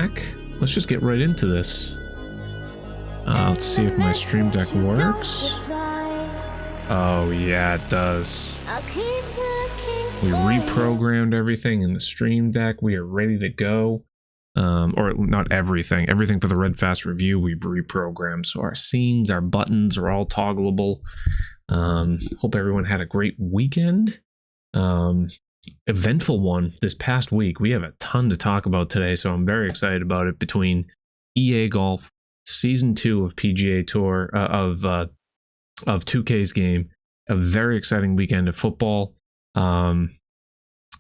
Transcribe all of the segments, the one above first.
back. Let's just get right into this. Let's see if my Stream Deck works. Oh yeah, it does. We reprogrammed everything in the Stream Deck. We are ready to go. Or not everything. Everything for the Red Fast review we've reprogrammed. So our scenes, our buttons are all toggleable. Hope everyone had a great weekend. Eventful one this past week. We have a ton to talk about today, so I'm very excited about it. Between EA Golf, Season 2 of PGA Tour, of 2K's game, a very exciting weekend of football. A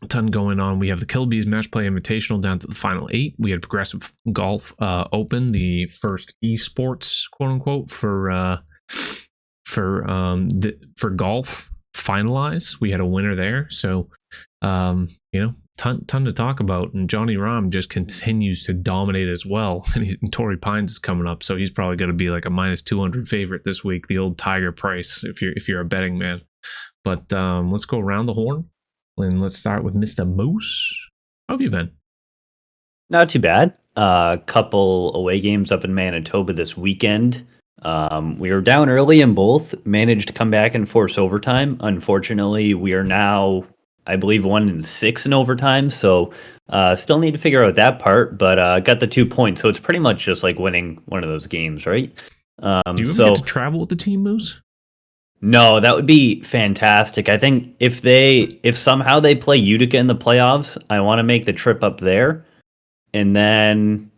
ton going on. We have the Kilby's Match Play Invitational down to the final 8. We had Progressive Golf Open, the first esports, quote unquote, for golf finalize. We had a winner there, so ton to talk about. And Johnny Rahm just continues to dominate as well. And Torrey Pines is coming up, so he's probably going to be like a minus 200 favorite this week. The old Tiger price, if you're a betting man. But let's go around the horn, and let's start with Mr. Moose. How have you been? Not too bad. Couple away games up in Manitoba this weekend. We were down early in both, managed to come back and force overtime. Unfortunately, we are now, I believe, 1-6 in overtime, so still need to figure out that part, but got the 2 points, so it's pretty much just like winning one of those games, right? Do you ever get to travel with the team, Moose? No, that would be fantastic. I think if somehow they play Utica in the playoffs, I want to make the trip up there, and then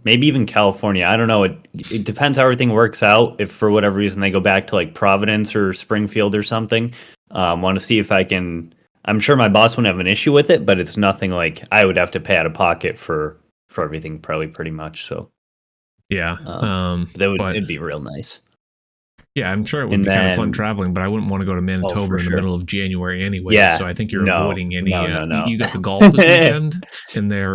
maybe even California. I don't know. It depends how everything works out. If for whatever reason they go back to like Providence or Springfield or something, want to see if I can. I'm sure my boss wouldn't have an issue with it, but it's nothing like I would have to pay out of pocket for everything, probably pretty much. So yeah, it'd be real nice. Yeah, I'm sure it would be kind of fun traveling, but I wouldn't want to go to Manitoba in the middle of January anyway. Yeah, so I think you're avoiding any. No. You got the golf this weekend in their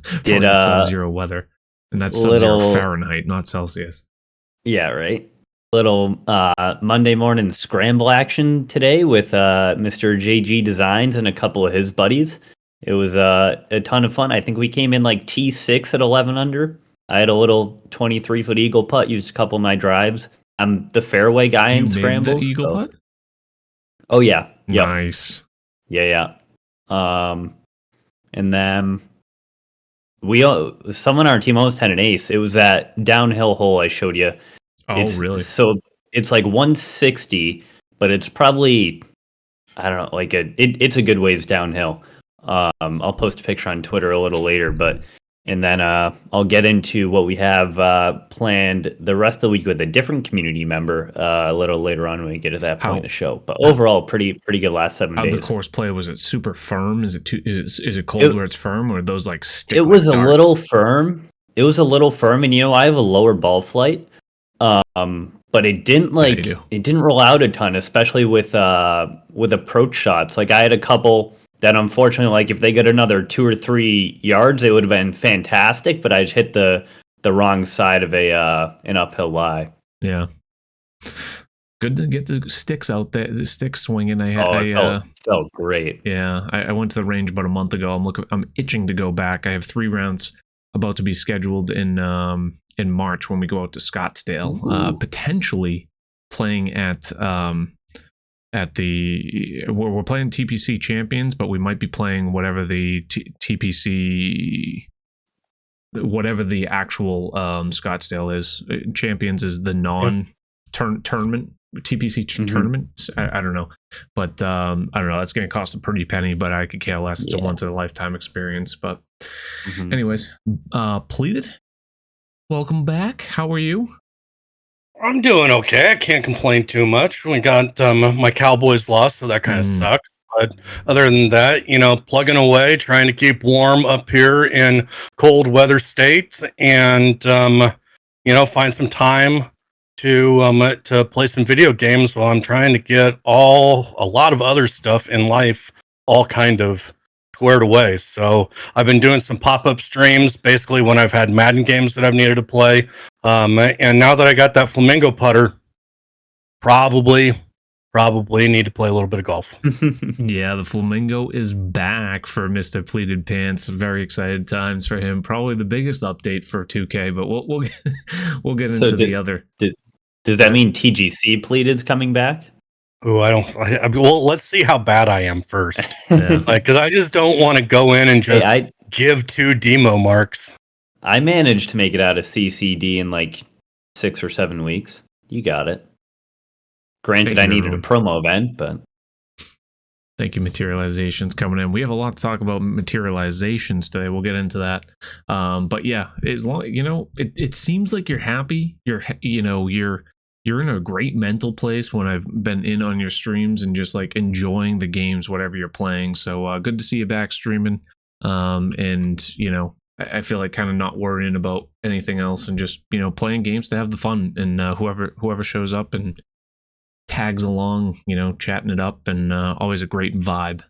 sub-zero weather, and that's sub-zero Fahrenheit, not Celsius. Yeah, right. Little Monday morning scramble action today with Mr. JG Designs and a couple of his buddies. It was a ton of fun. I think we came in like T6 at 11 under. I had a little 23-foot eagle putt, used a couple of my drives. I'm the fairway guy in scrambles. The eagle putt? Oh, yeah. Yep. Nice. Yeah. And then someone on our team almost had an ace. It was that downhill hole I showed you. Really? So it's like 160, but it's probably, I don't know, like it's a good ways downhill. I'll post a picture on Twitter a little later, and then I'll get into what we have planned the rest of the week with a different community member a little later on when we get to that point in the show. But overall, pretty good last 7 days. How the course play? Was it super firm? Is it cold where it's firm, or are those like stick? It was a little firm. And I have a lower ball flight. But it didn't it didn't roll out a ton, especially with approach shots. Like I had a couple that unfortunately, like if they get another 2 or 3 yards, it would have been fantastic. But I just hit the wrong side of an uphill lie. Yeah, good to get the sticks out there. The sticks swinging. It felt great. Yeah, I went to the range about a month ago. I'm itching to go back. I have 3 rounds about to be scheduled in March when we go out to Scottsdale. Potentially playing at we're playing TPC Champions, but we might be playing whatever the TPC, whatever the actual Scottsdale is. Champions is the non-tournament TPC tournament. I don't know, but I don't know. That's going to cost a pretty penny, but I could care less. It's a once in a lifetime experience. But anyways, Pleated, welcome back. How are you? I'm doing okay. I can't complain too much. We got my Cowboys lost, so that kind of sucks. But other than that, plugging away, trying to keep warm up here in cold weather states, and find some time to play some video games while I'm trying to get a lot of other stuff in life all kind of squared away. So I've been doing some pop-up streams basically when I've had Madden games that I've needed to play. And now that I got that Flamingo putter, probably probably need to play a little bit of golf. Yeah, the Flamingo is back for Mr. Pleated Pants. Very excited times for him. Probably the biggest update for 2K, but we'll we'll get into the other. Does that mean TGC Pleated's coming back? Oh, well, let's see how bad I am first. Yeah. Because I just don't want to go in and just give 2 demo marks. I managed to make it out of CCD in like 6 or 7 weeks. You got it. Granted, I needed a promo event, but... Thank you, Materializations, coming in. We have a lot to talk about Materializations today. We'll get into that. But yeah, as long, it seems like you're happy. You're in a great mental place when I've been in on your streams and just like enjoying the games, whatever you're playing. So good to see you back streaming. And I feel like kind of not worrying about anything else and just playing games to have the fun. And whoever shows up and tags along, chatting it up, and always a great vibe.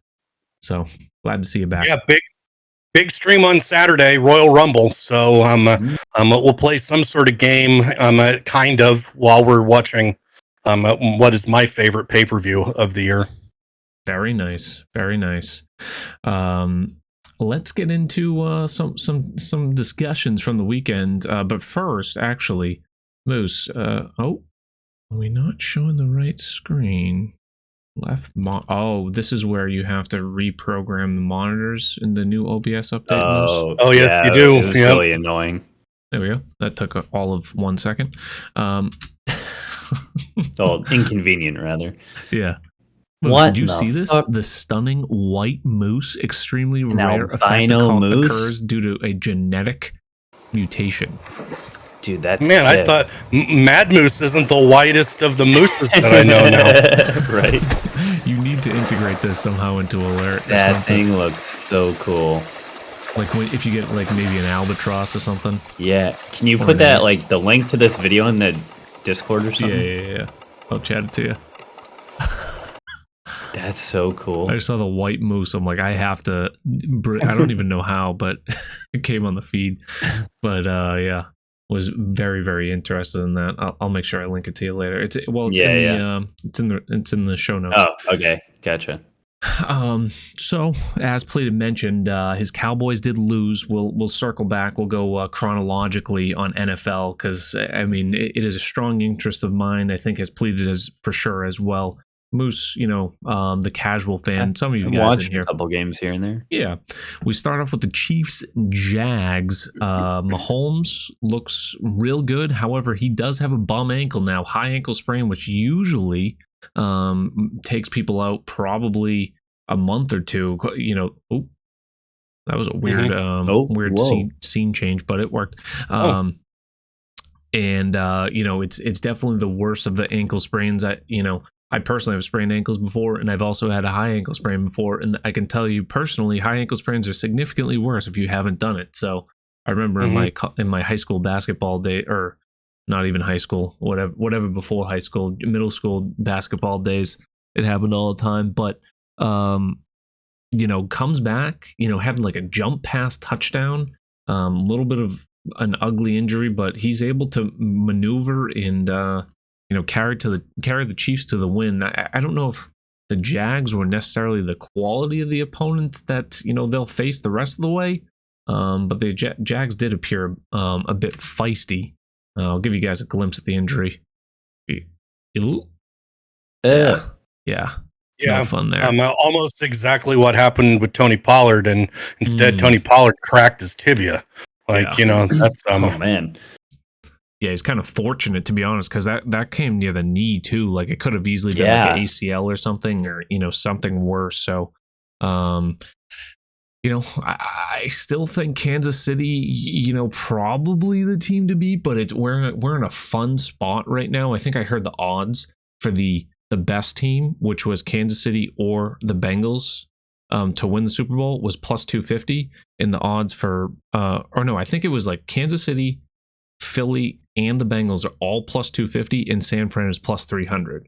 So glad to see you back. Yeah, big stream on Saturday, Royal Rumble. So we'll play some sort of game, kind of, while we're watching what is my favorite pay-per-view of the year. Very nice, very nice. Let's get into some discussions from the weekend. But first, actually, Moose. Are we not showing the right screen? This is where you have to reprogram the monitors in the new OBS update. Oh yes, you do. It was really annoying. There we go. That took all of 1 second. Inconvenient, rather. Yeah. What? Did you see this? The stunning white moose, extremely rare effect moose? occurs due to a genetic mutation. Dude, that's man. sick. I thought Mad Moose isn't the whitest of the mooses that I know now. Right. You need to integrate this somehow into Alert. That thing looks so cool. Like if you get like maybe an albatross or something. Yeah. Can you put that the link to this video in the Discord or something? Yeah. I'll chat it to you. That's so cool. I saw the white moose. I'm like, I have to. I don't even know how, but it came on the feed. But yeah. Was very, very interested in that. I'll make sure I link it to you later. It's in the show notes. Oh, okay, gotcha. So as Pleated mentioned, his Cowboys did lose. We'll circle back. We'll go chronologically on NFL because I mean it is a strong interest of mine. I think as Pleated as for sure as well. Moose, the casual fan, some of you guys in here. A couple games here and there. Yeah. We start off with the Chiefs Jags. Mahomes looks real good. However, he does have a bum ankle now, high ankle sprain, which usually takes people out probably a month or two. That was a weird scene change, but it worked. And it's definitely the worst of the ankle sprains. I personally have sprained ankles before, and I've also had a high ankle sprain before. And I can tell you personally, high ankle sprains are significantly worse if you haven't done it. So I remember in my high school basketball day, or not even high school, whatever before high school, middle school basketball days, it happened all the time. But comes back, had like a jump pass touchdown, little bit of an ugly injury, but he's able to maneuver and carry the Chiefs to the win. I don't know if the Jags were necessarily the quality of the opponents that they'll face the rest of the way, but the Jags did appear a bit feisty. I'll give you guys a glimpse at the injury. Yeah. No fun there. Almost exactly what happened with Tony Pollard, and instead Tony Pollard cracked his tibia. That's oh man. Yeah, he's kind of fortunate, to be honest, because that came near the knee too. Like it could have easily been like an ACL or something, or something worse. So, I still think Kansas City, probably the team to beat, but we're in a fun spot right now. I think I heard the odds for the best team, which was Kansas City or the Bengals, to win the Super Bowl was plus 250, and the odds for I think it was like Kansas City, Philly, and the Bengals are all plus 250, and San Fran is plus 300.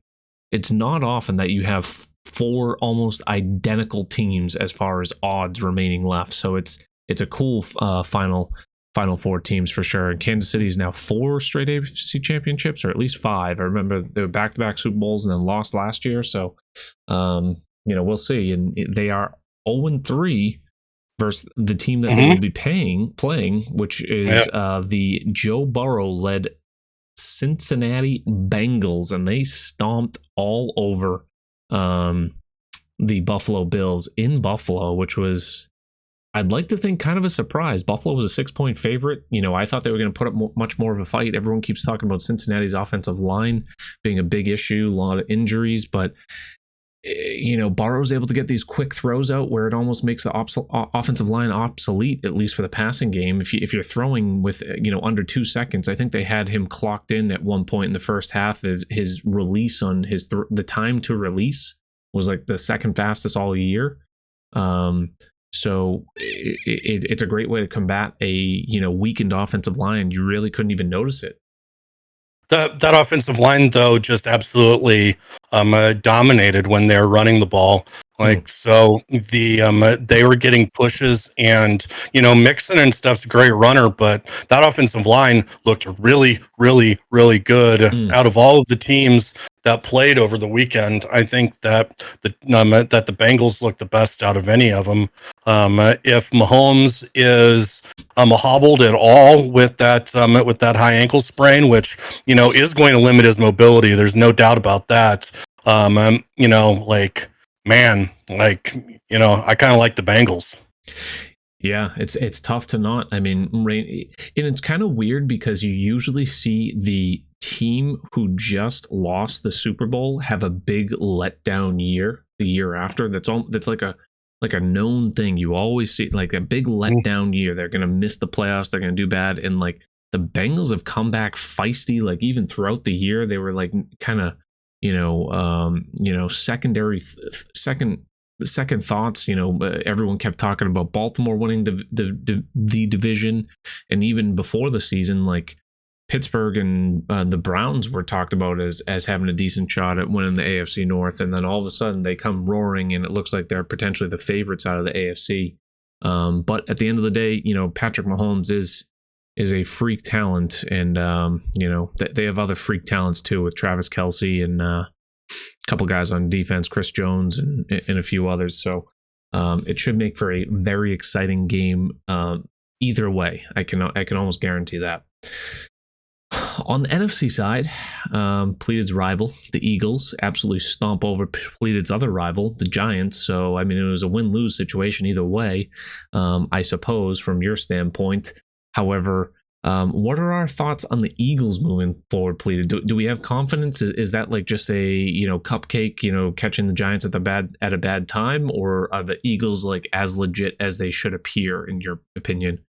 It's not often that you have 4 almost identical teams as far as odds remaining left. So it's a cool final Final Four teams for sure. And Kansas City is now 4 straight AFC championships, or at least 5. I remember they were back-to-back Super Bowls and then lost last year. So, we'll see. And they are 0-3 versus the team that they will be playing, which is the Joe Burrow-led Cincinnati Bengals, and they stomped all over the Buffalo Bills in Buffalo, which was, I'd like to think, kind of a surprise. Buffalo was a 6-point favorite. I thought they were going to put up much more of a fight. Everyone keeps talking about Cincinnati's offensive line being a big issue, a lot of injuries, but Burrow's able to get these quick throws out where it almost makes the offensive line obsolete, at least for the passing game. If you're throwing with under 2 seconds, I think they had him clocked in at one point in the first half. His release on the time to release was like the second fastest all year. So it's a great way to combat a weakened offensive line. You really couldn't even notice it. That offensive line, though, just absolutely dominated when they're running the ball. So they were getting pushes, and Mixon and stuff's a great runner, but that offensive line looked really, really, really good. Out of all of the teams that played over the weekend, I think that the Bengals looked the best out of any of them. If Mahomes is hobbled at all with that high ankle sprain, which is going to limit his mobility, there's no doubt about that. I kind of like the Bengals. Yeah, it's tough to not. I mean, and it's kind of weird because you usually see the team who just lost the Super Bowl have a big letdown year the year after. That's like a known thing. You always see like a big letdown year. They're going to miss the playoffs. They're going to do bad. And like the Bengals have come back feisty. Like even throughout the year, they were like kind of secondary second thoughts. Everyone kept talking about Baltimore winning the division, and even before the season, like Pittsburgh and the Browns were talked about as having a decent shot at winning the AFC North, and then all of a sudden they come roaring, and it looks like they're potentially the favorites out of the AFC. But at the end of the day, Patrick Mahomes is a freak talent, and they have other freak talents too with Travis Kelce and a couple guys on defense, Chris Jones and a few others. So it should make for a very exciting game either way. I can almost guarantee that. On the NFC side, Pleated's rival, the Eagles, absolutely stomp over Pleated's other rival, the Giants. So, I mean, it was a win-lose situation either way, I suppose, from your standpoint. However, what are our thoughts on the Eagles moving forward, Pleated? Do we have confidence? Is that like just a cupcake, catching the Giants at a bad time, or are the Eagles like as legit as they should appear, in your opinion?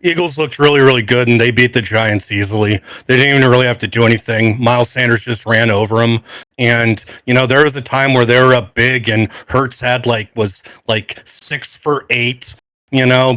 Eagles looked really, really good, and they beat the Giants easily. They didn't even really have to do anything. Miles Sanders just ran over them. And, there was a time where they were up big, and Hurts was 6 for 8,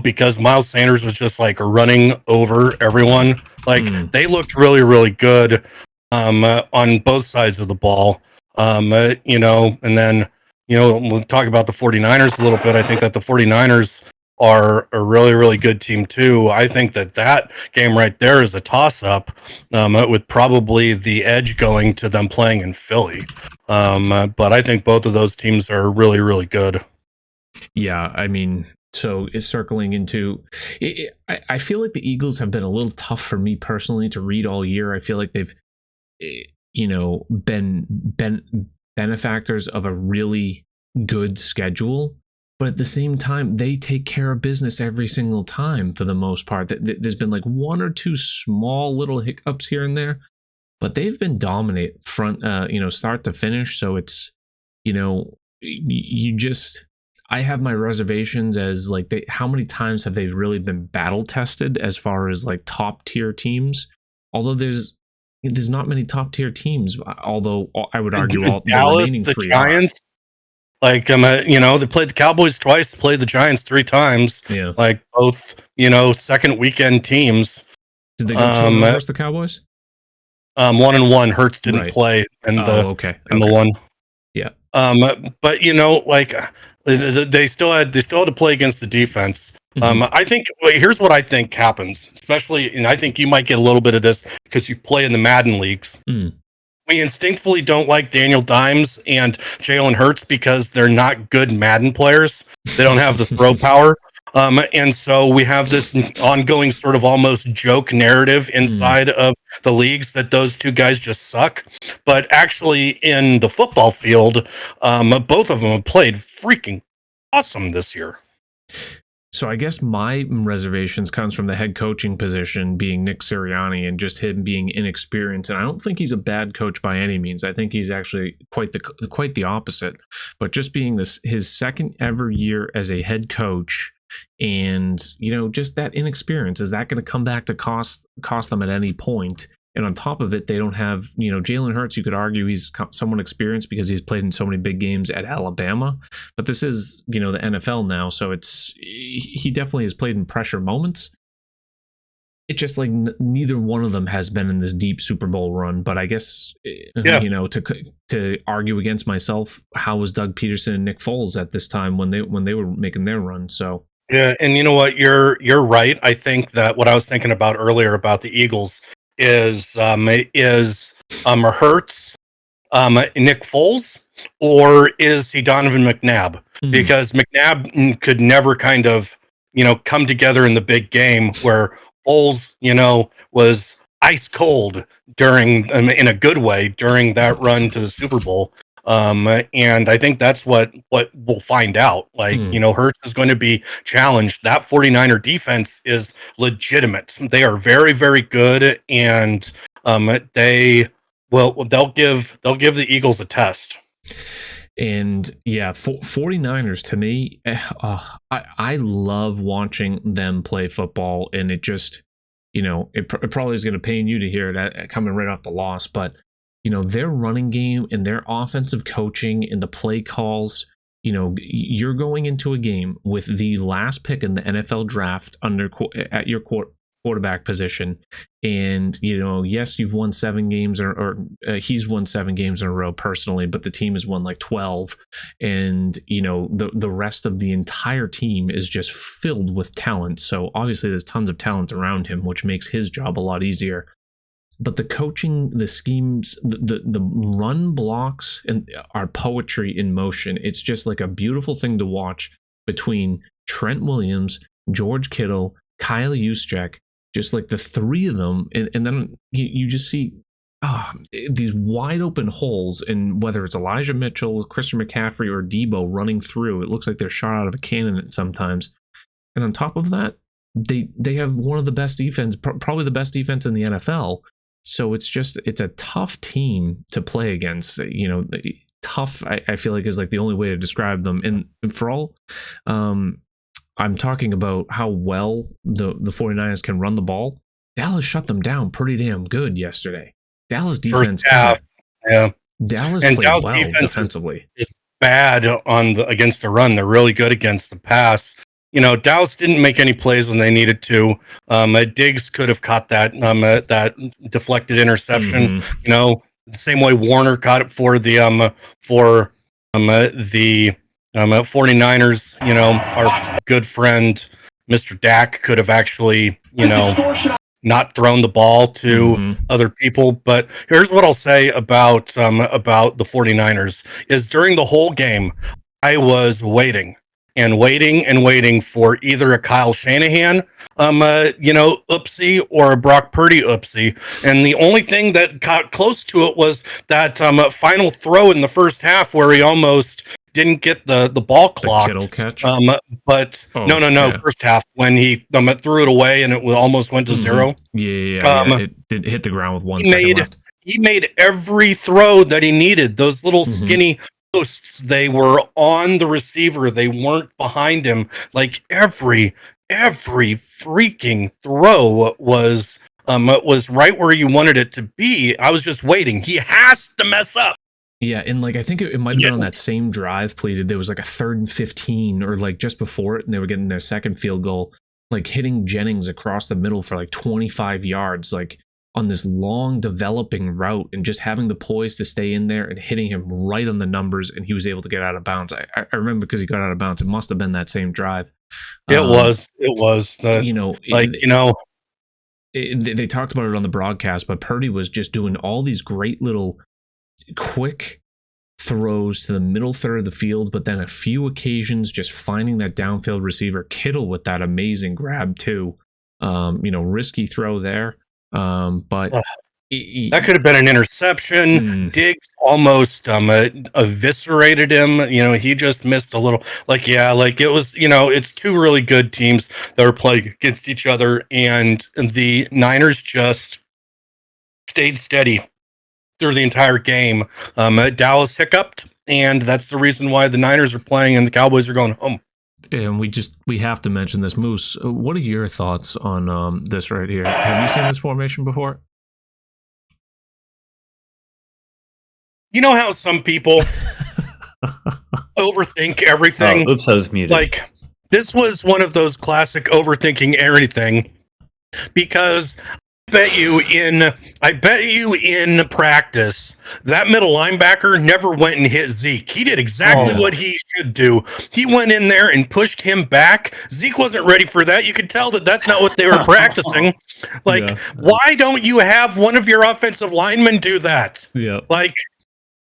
because Miles Sanders was just like running over everyone. They looked really, really good on both sides of the ball. And then, we'll talk about the 49ers a little bit. I think that the 49ers are a really, really good team too. I think that game right there is a toss-up, with probably the edge going to them playing in Philly. But I think both of those teams are really, really good. Yeah, I mean, so it's circling into. I feel like the Eagles have been a little tough for me personally to read all year. I feel like they've, been benefactors of a really good schedule. But at the same time, they take care of business every single time for the most part. There's been like one or two small little hiccups here and there, but they've been dominant start to finish. So it's, I have my reservations as like how many times have they really been battle tested as far as like top tier teams? Although there's not many top tier teams. Although I would argue all Dallas, the remaining the three Giants. They played the Cowboys twice, played the Giants 3 times. Yeah. Like both, second weekend teams. Did they go 2-0 versus the Cowboys? 1-1. Hurts didn't play in the one. Yeah. But they still had to play against the defense. I think here's what I think happens, especially, and I think you might get a little bit of this because you play in the Madden leagues. We instinctively don't like Daniel Dimes and Jalen Hurts because they're not good Madden players. They don't have the throw power. And so we have this ongoing sort of almost joke narrative inside of the leagues that those two guys just suck. But actually, in the football field, both of them have played freaking awesome this year. So I guess my reservations comes from the head coaching position being Nick Sirianni and just him being inexperienced. And I don't think he's a bad coach by any means. I think he's actually quite the opposite. But just being his second ever year as a head coach, and just that inexperience, is that going to come back to cost them at any point? And on top of it, they don't have, Jalen Hurts. You could argue he's somewhat experienced because he's played in so many big games at Alabama. But this is, the NFL now. So he definitely has played in pressure moments. It's just like neither one of them has been in this deep Super Bowl run. But I guess, to argue against myself, how was Doug Peterson and Nick Foles at this time when they were making their run? So. Yeah, and you know what? You're right. I think that what I was thinking about earlier about the Eagles is Hurts, Nick Foles, or is he Donovan McNabb? Because McNabb could never kind of come together in the big game where Foles was ice cold during in a good way during that run to the Super Bowl. And I think that's what we'll find out. Like, Hurts is going to be challenged. That 49er defense is legitimate. They are very, very good. And, they'll give the Eagles a test. And yeah, 49ers to me, I love watching them play football, and it just, it probably is going to pain you to hear that coming right off the loss, but their running game and their offensive coaching and the play calls, you're going into a game with the last pick in the NFL draft at your quarterback position. And, yes, you've won 7 games or he's won 7 games in a row personally, but the team has won like 12. And, the rest of the entire team is just filled with talent. So obviously there's tons of talent around him, which makes his job a lot easier. But the coaching, the schemes, the run blocks and are poetry in motion. It's just like a beautiful thing to watch between Trent Williams, George Kittle, Kyle Juszczyk, just like the three of them. And then you just see these wide open holes, and whether it's Elijah Mitchell, Christian McCaffrey, or Debo running through, it looks like they're shot out of a cannon sometimes. And on top of that, they have one of the best defense, probably the best defense in the NFL. So it's a tough team to play against. Tough, I feel like, is like the only way to describe them. And for all, I'm talking about how well the 49ers can run the ball. Dallas shut them down pretty damn good yesterday. Dallas defense, Dallas played well defensively. Is bad against the run. They're really good against the pass. Dallas didn't make any plays when they needed to. Diggs could have caught that deflected interception. The same way Warner caught it for the 49ers. Our good friend Mr. Dak could have actually not thrown the ball to other people. But here's what I'll say about the 49ers is during the whole game, I was waiting for either a Kyle Shanahan, oopsie, or a Brock Purdy oopsie. And the only thing that got close to it was that final throw in the first half where he almost didn't get the ball clocked. The Kittle catch? First half when he threw it away and it almost went to zero. It did hit the ground with 1 second left. He made every throw that he needed. Those little skinny posts, they were on the receiver. They weren't behind him. Like every freaking throw was right where you wanted it to be. I was just waiting. He has to mess up. Yeah, and like I think it might have been on that same drive pleaded. There was like a 3rd and 15 or like just before it, and they were getting their second field goal, like hitting Jennings across the middle for like 25 yards. Like on this long developing route and just having the poise to stay in there and hitting him right on the numbers, and he was able to get out of bounds. I remember because he got out of bounds. It must have been that same drive. It was. They talked about it on the broadcast, but Purdy was just doing all these great little quick throws to the middle third of the field, but then a few occasions just finding that downfield receiver. Kittle with that amazing grab too. Risky throw there. But that could have been an interception. Diggs almost eviscerated him. He just missed a little. It was. It's two really good teams that are playing against each other, and the Niners just stayed steady through the entire game. Dallas hiccuped, and that's the reason why the Niners are playing and the Cowboys are going home. And we have to mention this. Moose, what are your thoughts on this right here? Have you seen this formation before? You know how some people overthink everything? Oops, I was muted. This was one of those classic overthinking everything, because I bet you in practice that middle linebacker never went and hit Zeke. He did exactly what he should do. He went in there and pushed him back. Zeke wasn't ready for that. You could tell that that's not what they were practicing. Why don't you have one of your offensive linemen do that? Yeah.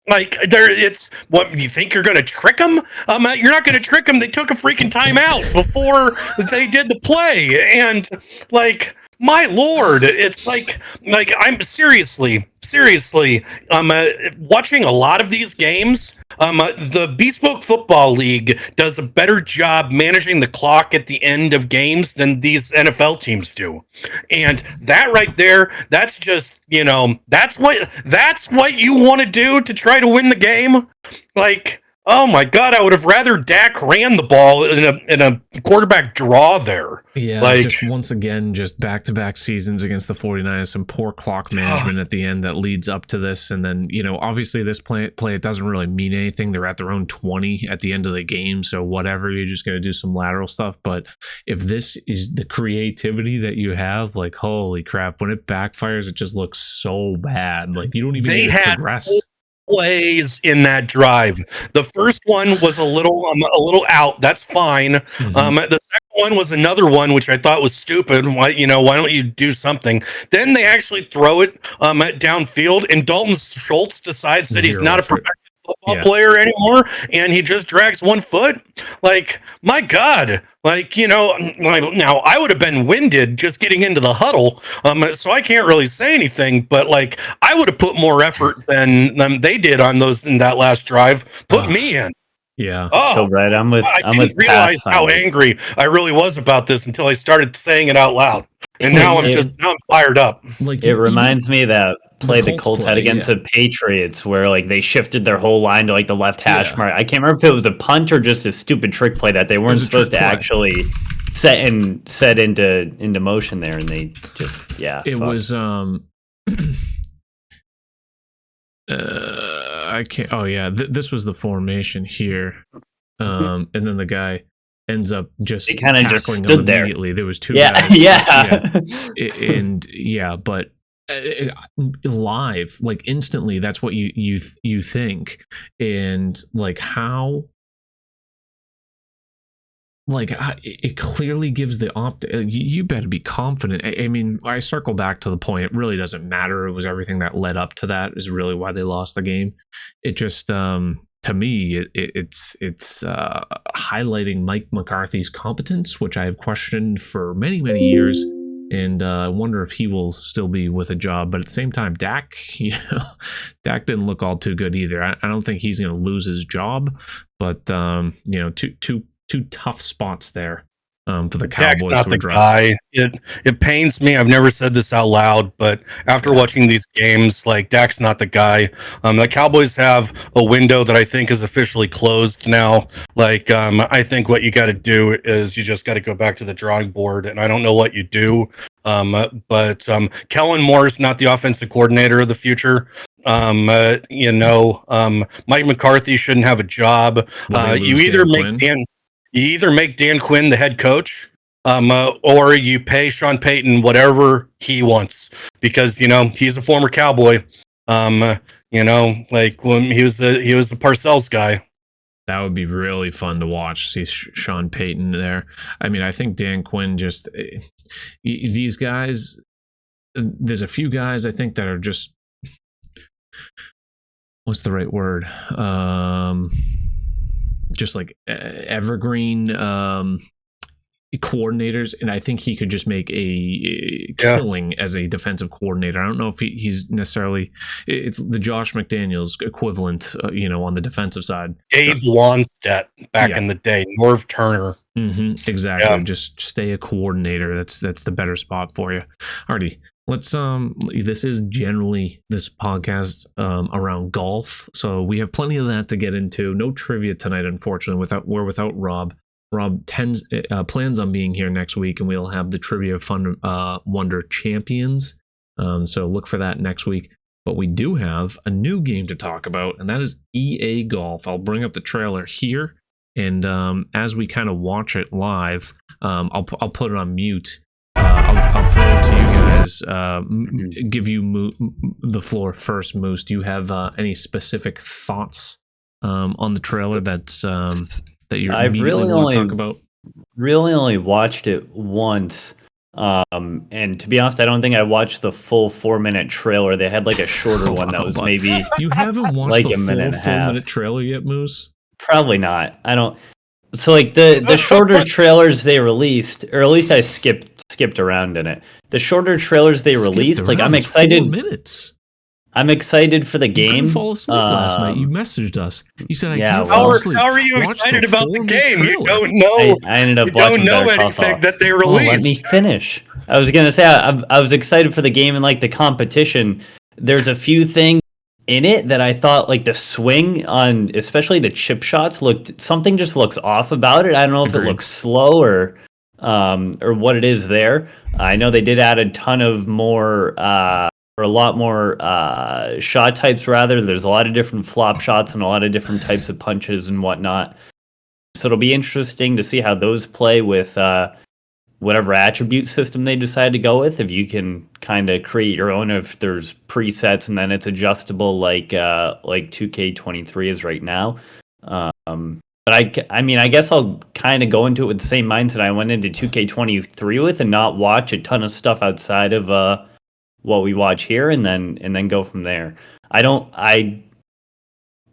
It's what you think you're going to trick them. You're not going to trick them. They took a freaking timeout before they did the play, and my Lord, it's I'm seriously, watching a lot of these games. The Bespoke Football League does a better job managing the clock at the end of games than these NFL teams do. And that right there, that's just, that's what you want to do to try to win the game. Oh my God, I would have rather Dak ran the ball in a quarterback draw there. Yeah, just once again, just back-to-back seasons against the 49ers, some poor clock management at the end that leads up to this. And then, obviously this play, it doesn't really mean anything. They're at their own 20 at the end of the game, so whatever, you're just going to do some lateral stuff. But if this is the creativity that you have, holy crap, when it backfires, it just looks so bad. You don't even need to progress. Plays in that drive. The first one was a little out. That's fine. Mm-hmm. The second one was another one which I thought was stupid. Why don't you do something? Then they actually throw it downfield, and Dalton Schultz decies that he's not a professional football player anymore, and he just drags one foot. My God. Now I would have been winded just getting into the huddle, so I can't really say anything, but I would have put more effort than they did on those in that last drive. Put me in. Yeah. So right, I didn't realize how angry I really was about this until I started saying it out loud. And now I'm fired up. It reminds me of that play the Colts had against the Patriots, where they shifted their whole line to the left hash mark. I can't remember if it was a punt or just a stupid trick play that they weren't supposed to actually set into motion there, and they just It was I can't. Oh yeah, this was the formation here, and then the guy ends up just tackling just stood him immediately. There was two guys. But live, instantly, that's what you think, and how. It clearly gives the you better be confident. I mean, I circle back to the point. It really doesn't matter. It was everything that led up to that is really why they lost the game. It just, to me, it's highlighting Mike McCarthy's competence, which I have questioned for many, many years. And I wonder if he will still be with a job. But at the same time, Dak didn't look all too good either. I don't think he's going to lose his job. But, two tough spots there for the Cowboys. Dak's not the guy. It pains me. I've never said this out loud, but after watching these games, Dak's not the guy. The Cowboys have a window that I think is officially closed now. I think what you got to do is you just got to go back to the drawing board, and I don't know what you do. But Kellen Moore is not the offensive coordinator of the future. Mike McCarthy shouldn't have a job. You either make Dan Quinn the head coach, or you pay Sean Payton whatever he wants because he's a former Cowboy. Like when he was a Parcells guy. That would be really fun to watch. See Sean Payton there. I mean, I think Dan Quinn just these guys. There's a few guys I think that are just what's the right word? Just like evergreen coordinators, and I think he could just make a killing as a defensive coordinator. I don't know if he's necessarily it's the Josh McDaniels equivalent, on the defensive side. Dave Wannstedt back in the day, Norv Turner. Mm-hmm, exactly. Yeah. Just stay a coordinator. That's the better spot for you. Alrighty. Let's this is generally this podcast around golf, so we have plenty of that to get into. No trivia tonight, unfortunately. We're without Rob. Rob plans on being here next week, and we'll have the Trivia Fun Wonder Champions. So look for that next week. But we do have a new game to talk about, and that is EA Golf. I'll bring up the trailer here, and as we kind of watch it live, I'll put it on mute. I'll throw it to you guys. Give you the floor first, Moose. Do you have any specific thoughts on the trailer that's that you immediately want to talk about? Really only watched it once. And to be honest, I don't think I watched the full 4-minute trailer. They had like a shorter one that was maybe you haven't watched like the a minute full 4-minute trailer yet, Moose? Probably not. I don't. So like the shorter trailers they released, or at least I skipped around in it. The shorter trailers they released, like I'm excited. 4 minutes. I'm excited for the game. You couldn't fall asleep last night. You messaged us. You said, can't fall asleep. How are you excited about the game? You don't know. I ended up you don't know anything that they released. Let me finish. I was going to say, I was excited for the game and like the competition. There's a few things in it that I thought like the swing on, especially the chip shots something just looks off about it. I don't know if it looks slow or what it is there. I know they did add a ton of more, or a lot more shot types rather. There's a lot of different flop shots and a lot of different types of punches and whatnot. So it'll be interesting to see how those play with whatever attribute system they decide to go with. If you can kind of create your own, if there's presets and then it's adjustable like 2K23 is right now. But I mean, I guess I'll kind of go into it with the same mindset I went into 2K23 with, and not watch a ton of stuff outside of what we watch here, and then go from there. I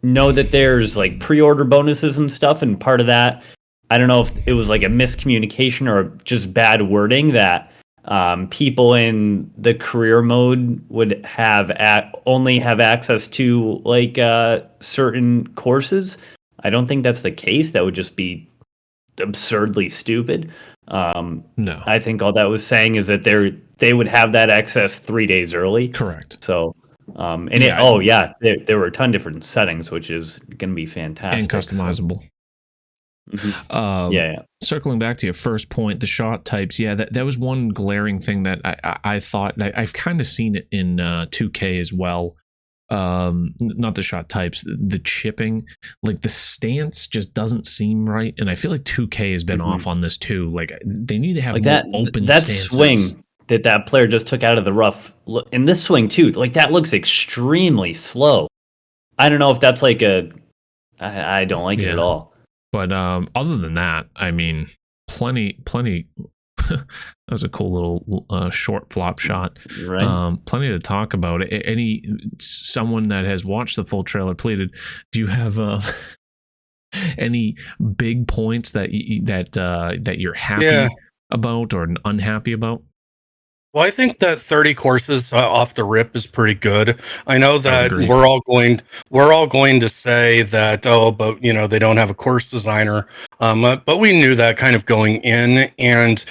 know that there's like pre-order bonuses and stuff, and part of that, I don't know if it was like a miscommunication or just bad wording that people in the career mode would only have access to like certain courses. I don't think that's the case. That would just be absurdly stupid. No, I think all that was saying is that they would have that access 3 days early. Correct. So, there were a ton of different settings, which is going to be fantastic and customizable. So. Circling back to your first point, the shot types. Yeah, that was one glaring thing that I thought. I've kind of seen it in 2K as well. Not the shot types, the chipping, like the stance just doesn't seem right, and I feel like 2K has been off on this too. Like they need to have like more open that stances. Swing that player just took out of the rough, and this swing too, like that looks extremely slow. I don't know if that's like I don't like it at all. But other than that, I mean, plenty. That was a cool little short flop shot. Right. Plenty to talk about. Someone that has watched the full trailer, pleaded. Do you have any big points that you're happy about or unhappy about? Well, I think that 30 courses off the rip is pretty good. I know that we're all going to say that, but they don't have a course designer. But we knew that kind of going in, and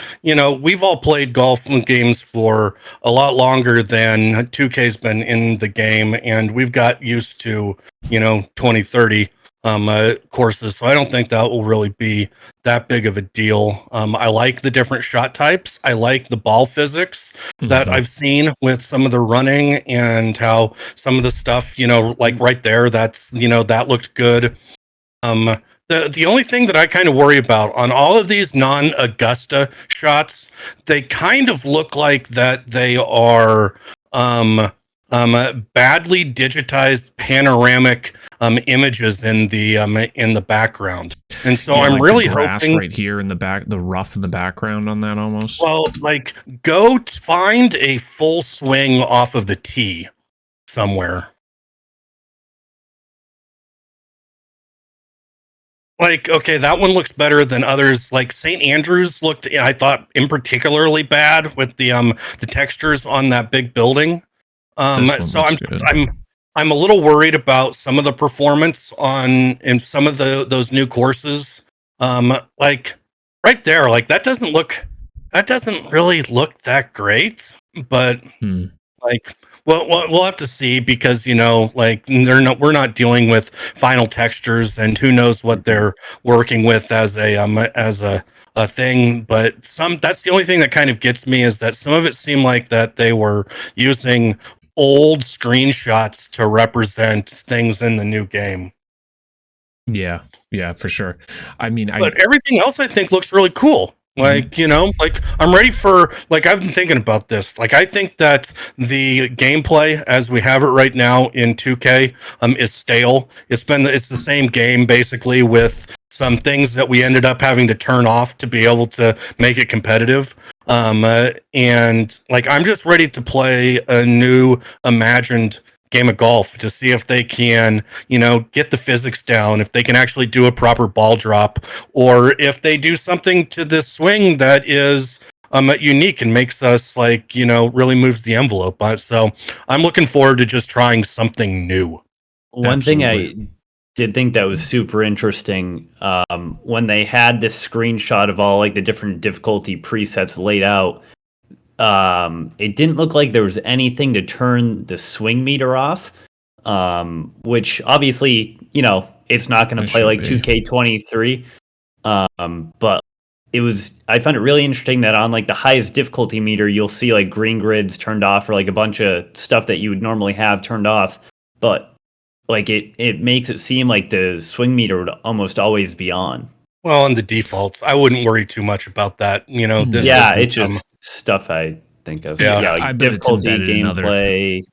we've all played golf games for a lot longer than 2K's been in the game, and we've got used to 20, 30 courses. So I don't think that will really be that big of a deal. I like the different shot types. I like the ball physics that I've seen with some of the running, and how some of the stuff, like right there, that's, that looked good. The only thing that I kind of worry about on all of these non-Augusta shots, they kind of look like that they are badly digitized panoramic images in the background, and so Yeah, I'm like really the grass hoping. right here in the back, the rough in the background on that almost. Well, like go find a full swing off of the tee somewhere. Like, okay, that one looks better than others. Like St. Andrews looked, I thought, in particularly bad with the textures on that big building. This one So looks good. I'm a little worried about some of the performance in some of those new courses. Like right there, like that doesn't really look that great. But like, well, we'll have to see because like we're not dealing with final textures, and who knows what they're working with as a thing. But that's the only thing that kind of gets me is that some of it seemed like that they were using old screenshots to represent things in the new game. Yeah, for sure. I mean, But everything else I think looks really cool. Like, like I'm ready for, like, I've been thinking about this. Like, I think that the gameplay as we have it right now in 2K is stale. It's the same game basically with some things that we ended up having to turn off to be able to make it competitive. And like, I'm just ready to play a new imagined game of golf to see if they can, get the physics down, if they can actually do a proper ball drop, or if they do something to this swing that is unique and makes us like, really moves the envelope. So I'm looking forward to just trying something new. One thing I did think that was super interesting, when they had this screenshot of all like the different difficulty presets laid out, it didn't look like there was anything to turn the swing meter off, which obviously, it's not going to play like 2K23. But I found it really interesting that on like the highest difficulty meter, you'll see like green grids turned off or like a bunch of stuff that you would normally have turned off. But like it makes it seem like the swing meter would almost always be on. Well, in the defaults, I wouldn't worry too much about that. It's just stuff I think of. Yeah, like I bet difficulty, it's gameplay.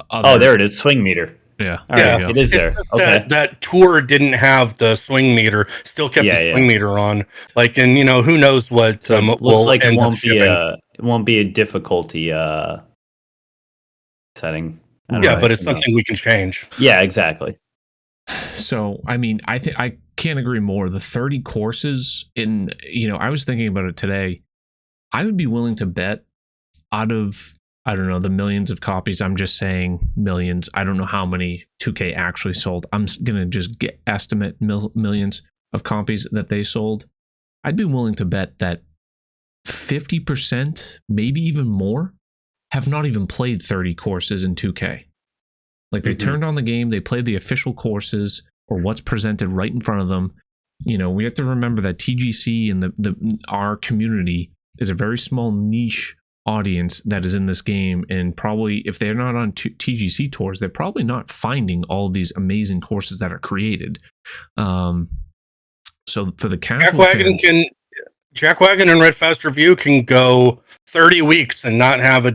Oh, there it is, swing meter. Yeah, all right, it is there. Okay, that tour didn't have the swing meter. Still kept the swing meter on. Like, and who knows what looks will like end up shipping. It won't be a difficulty setting. Yeah, but it's something we can change. Yeah, exactly. So, I mean, I think I can't agree more. The 30 courses I was thinking about it today. I would be willing to bet out of, I don't know, the millions of copies. I'm just saying millions. I don't know how many 2K actually sold. I'm going to just estimate millions of copies that they sold. I'd be willing to bet that 50%, maybe even more, have not even played 30 courses in 2K. Like they turned on the game, they played the official courses or what's presented right in front of them. We have to remember that TGC and our community is a very small niche audience that is in this game, and probably if they're not on TGC Tours, they're probably not finding all these amazing courses that are created. So for the casual Jackwagon and Red Fast Review can go 30 weeks and not have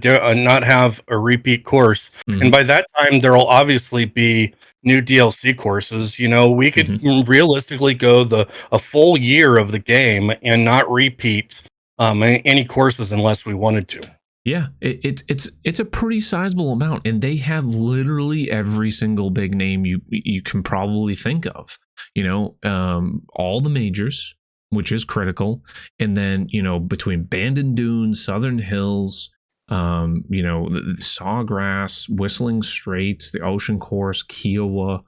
a repeat course, and by that time there will obviously be new DLC courses. We could realistically go a full year of the game and not repeat any courses unless we wanted to. Yeah, it's a pretty sizable amount, and they have literally every single big name you can probably think of. All the majors, which is critical, and then between Bandon Dunes, Southern Hills, the Sawgrass, Whistling Straits, the Ocean Course, Kiowa,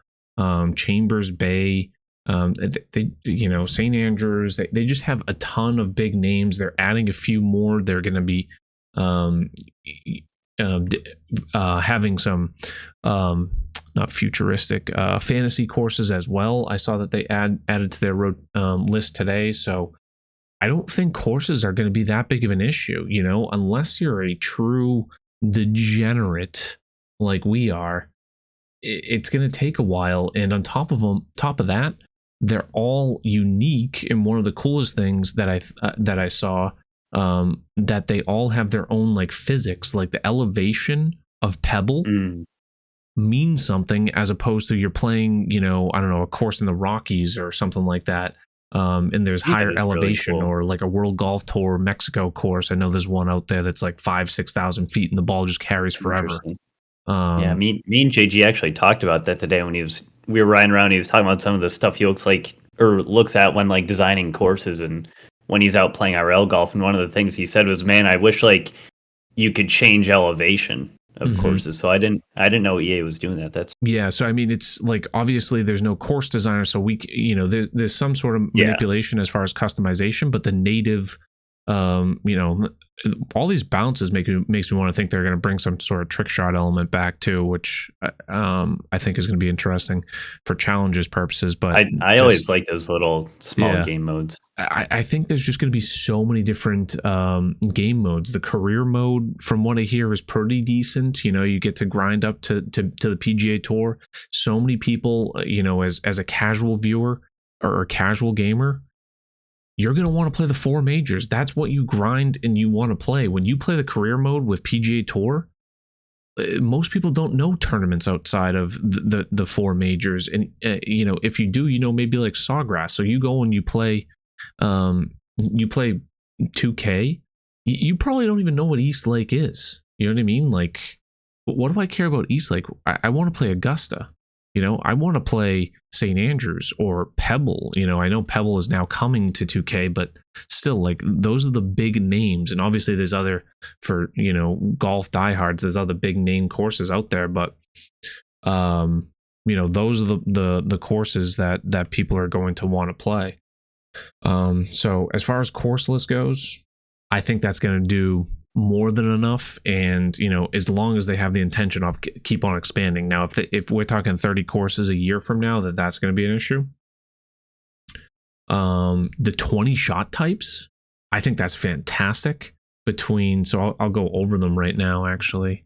Chambers Bay. St. Andrews, they just have a ton of big names. They're adding a few more. They're going to be having some not futuristic fantasy courses as well. I saw that they added to their list today. So I don't think courses are going to be that big of an issue, unless you're a true degenerate like we are. It's going to take a while, and on top of that, they're all unique. And one of the coolest things that I saw, that they all have their own like physics, like the elevation of Pebble means something, as opposed to you're playing, I don't know, a course in the Rockies or something like that. And there's higher elevation, really cool. Or like a World Golf Tour Mexico course. I know there's one out there that's like 5,000-6,000 feet, and the ball just carries forever. Yeah, me and JG actually talked about that today when we were riding around. He was talking about some of the stuff he looks at when like designing courses and when he's out playing IRL golf. And one of the things he said was, "Man, I wish like you could change elevation of courses." So I didn't know EA was doing that. So I mean, it's like, obviously there's no course designer, so we, there's some sort of manipulation as far as customization, but the native, all these bounces makes me want to think they're going to bring some sort of trick shot element back too, which I think is going to be interesting for challenges purposes. But I always like those little small game modes. I think there's just going to be so many different game modes. The career mode, from what I hear, is pretty decent. You get to grind up to the PGA Tour. So many people, as a casual viewer or a casual gamer, you're going to want to play the 4 majors. That's what you grind and you want to play. When you play the career mode with PGA Tour, most people don't know tournaments outside of the 4 majors. And, if you do, maybe like Sawgrass. So you go and you play 2K. You probably don't even know what East Lake is. You know what I mean? Like, what do I care about East Lake? I want to play Augusta. I want to play St. Andrews or Pebble. I know Pebble is now coming to 2K, but still, like, those are the big names. And obviously there's other, for, golf diehards, there's other big name courses out there. But, those are the courses that people are going to want to play. So as far as course list goes, I think that's going to do more than enough. And as long as they have the intention of keep on expanding. Now, if we're talking 30 courses a year from now, that's going to be an issue. The 20 shot types, I think that's fantastic. So I'll go over them right now, actually.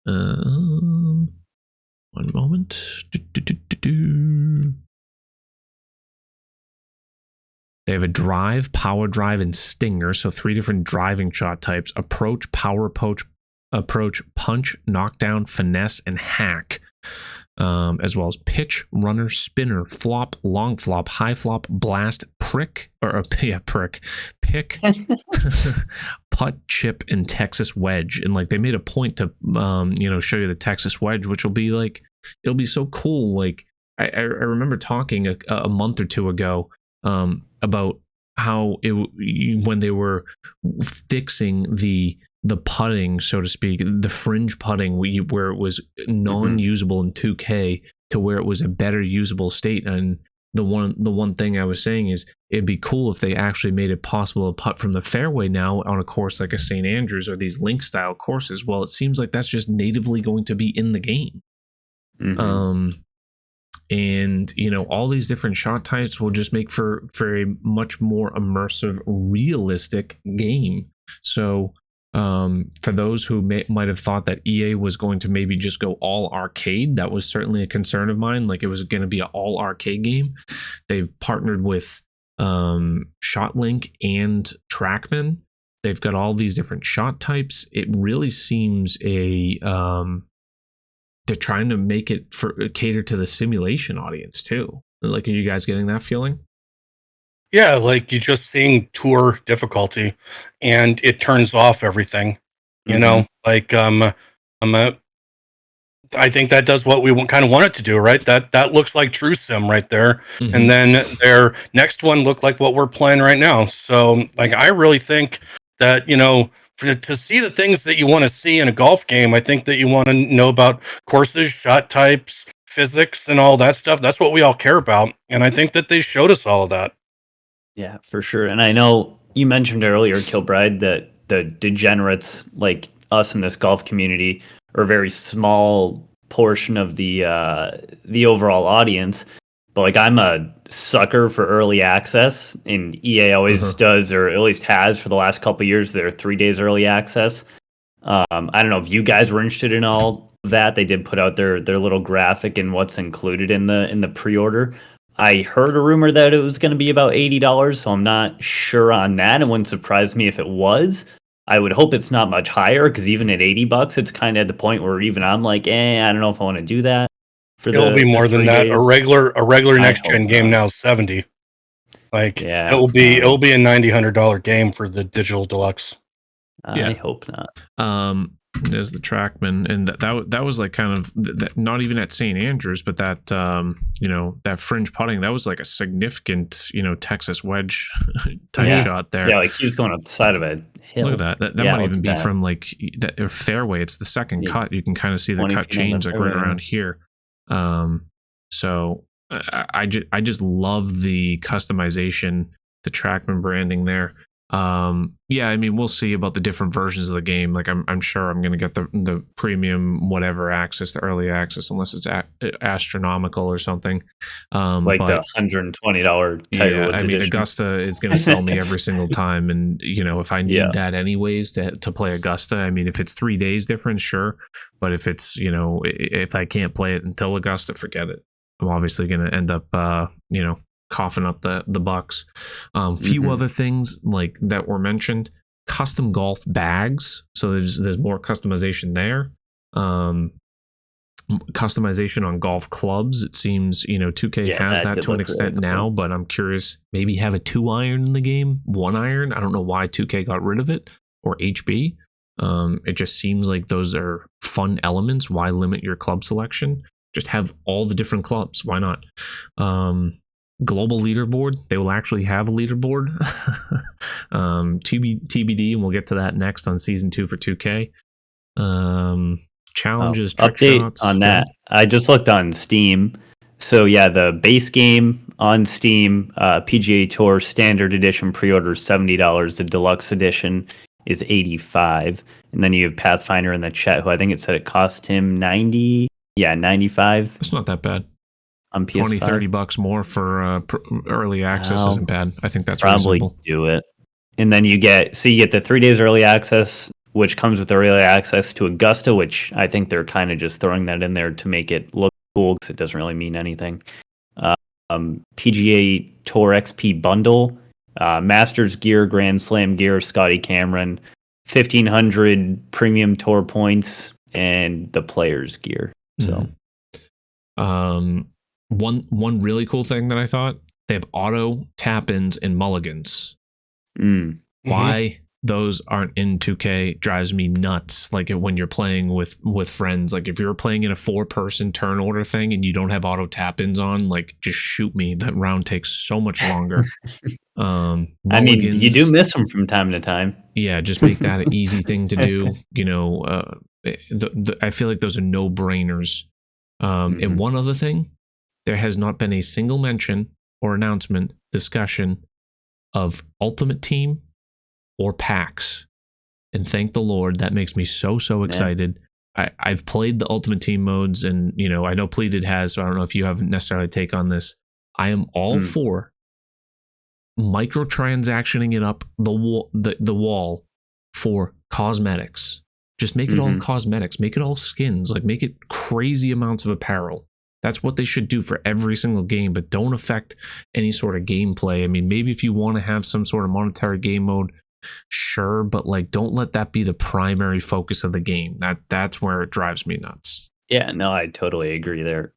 One moment. They have a drive, power drive, and stinger. So 3 different driving shot types: approach, power approach, punch, knockdown, finesse, and hack. As well as pitch, runner, spinner, flop, long flop, high flop, blast, pick, putt, chip, and Texas wedge. And like, they made a point to show you the Texas wedge, which will be like, it'll be so cool. Like, I remember talking a month or two ago about how when they were fixing the putting, so to speak, the fringe putting, where it was non-usable in 2K to where it was a better usable state. And the one thing I was saying is, it'd be cool if they actually made it possible to putt from the fairway now on a course like a St. Andrews or these link style courses. Well, it seems like that's just natively going to be in the game. And all these different shot types will just make for a much more immersive, realistic game. So for those who might have thought that EA was going to maybe just go all arcade, that was certainly a concern of mine. Like, it was going to be an all arcade game. They've partnered with ShotLink and TrackMan. They've got all these different shot types. It really seems they're trying to make it cater to the simulation audience too. Like, are you guys getting that feeling? Yeah, like you're just seeing tour difficulty, and it turns off everything. Like I think that does what we kind of want it to do, right? That looks like True Sim right there, and then their next one looked like what we're playing right now. So, like, I really think that to see the things that you want to see in a golf game, I think that you want to know about courses, shot types, physics, and all that stuff. That's what we all care about. And I think that they showed us all of that. Yeah, for sure. And I know you mentioned earlier, Kilbride, that the degenerates like us in this golf community are a very small portion of the overall audience. But like, I'm a sucker for early access, and EA always does, or at least has for the last couple of years. Their 3 days early access. I don't know if you guys were interested in all of that. They did put out their little graphic and what's included in the pre-order. I heard a rumor that it was going to be about $80, so I'm not sure on that. It wouldn't surprise me if it was. I would hope it's not much higher, because even at $80, it's kind of at the point where even I'm like, I don't know if I want to do that. It'll be more than 3 that. days. A regular I next gen hope game not. now is $70. Like Yeah, it'll be a $90-$100 game for the digital deluxe. I hope not. There's the Trackman, and that was like kind of not even at St. Andrews, but that that fringe putting, that was like a significant Texas wedge type shot there. Yeah, like he was going up the side of a hill. Look at that. That might even be from like that fairway. It's the second cut. You can kind of see the cut change like right around here. So I just love the customization, the Trackman branding there. I mean, we'll see about the different versions of the game. Like I'm sure I'm gonna get the premium whatever access, the early access, unless it's astronomical or something. Like the $120 Tiger Woods I mean, edition. Augusta is gonna sell me every single time, and if I need that anyways to play Augusta, I mean, if it's 3 days difference, sure, but if it's if I can't play it until Augusta, forget it. I'm obviously gonna end up coughing up the bucks. Few other things like that were mentioned: custom golf bags. So there's more customization there. Customization on golf clubs. It seems 2K has that to an extent really now, but I'm curious. Maybe have a 2-iron in the game, 1-iron. I don't know why 2K got rid of it, or HB. It just seems like those are fun elements. Why limit your club selection? Just have all the different clubs. Why not? Global leaderboard. They will actually have a leaderboard. TBD, and we'll get to that next on season 2 for 2K. Challenges, trick update shots on that. I just looked on Steam. So yeah, the base game on Steam, PGA Tour Standard Edition pre-order is $70. The Deluxe Edition is $85. And then you have Pathfinder in the chat, who I think it said it cost him $90. Yeah, $95. It's not that bad. On PS5. $20-$30 more for early access isn't bad. I think that's probably reasonable. Do it. And then you get the 3 days early access, which comes with early access to Augusta, which I think they're kind of just throwing that in there to make it look cool, because it doesn't really mean anything. PGA Tour XP bundle, Masters gear, Grand Slam gear, Scotty Cameron, 1,500 premium tour points, and the players gear. So, one really cool thing that I thought, they have auto tap-ins and mulligans. Why those aren't in 2K drives me nuts. Like when you're playing with friends, like if you're playing in a 4-person turn order thing and you don't have auto tap-ins on, like just shoot me. That round takes so much longer. I mean, you do miss them from time to time. Yeah, just make that an easy thing to do. I feel like those are no-brainers. And one other thing, there has not been a single mention or announcement, discussion of Ultimate Team or packs. And thank the Lord, that makes me so excited. I've played the Ultimate Team modes, and I know Pleated has, so I don't know if you have necessarily a take on this. I am all for microtransactioning it up the wall for cosmetics. Just make it all cosmetics, make it all skins, like make it crazy amounts of apparel. That's what they should do for every single game, but don't affect any sort of gameplay. I mean, maybe if you want to have some sort of monetary game mode, sure, but like don't let that be the primary focus of the game. That's where it drives me nuts. Yeah, no, I totally agree there.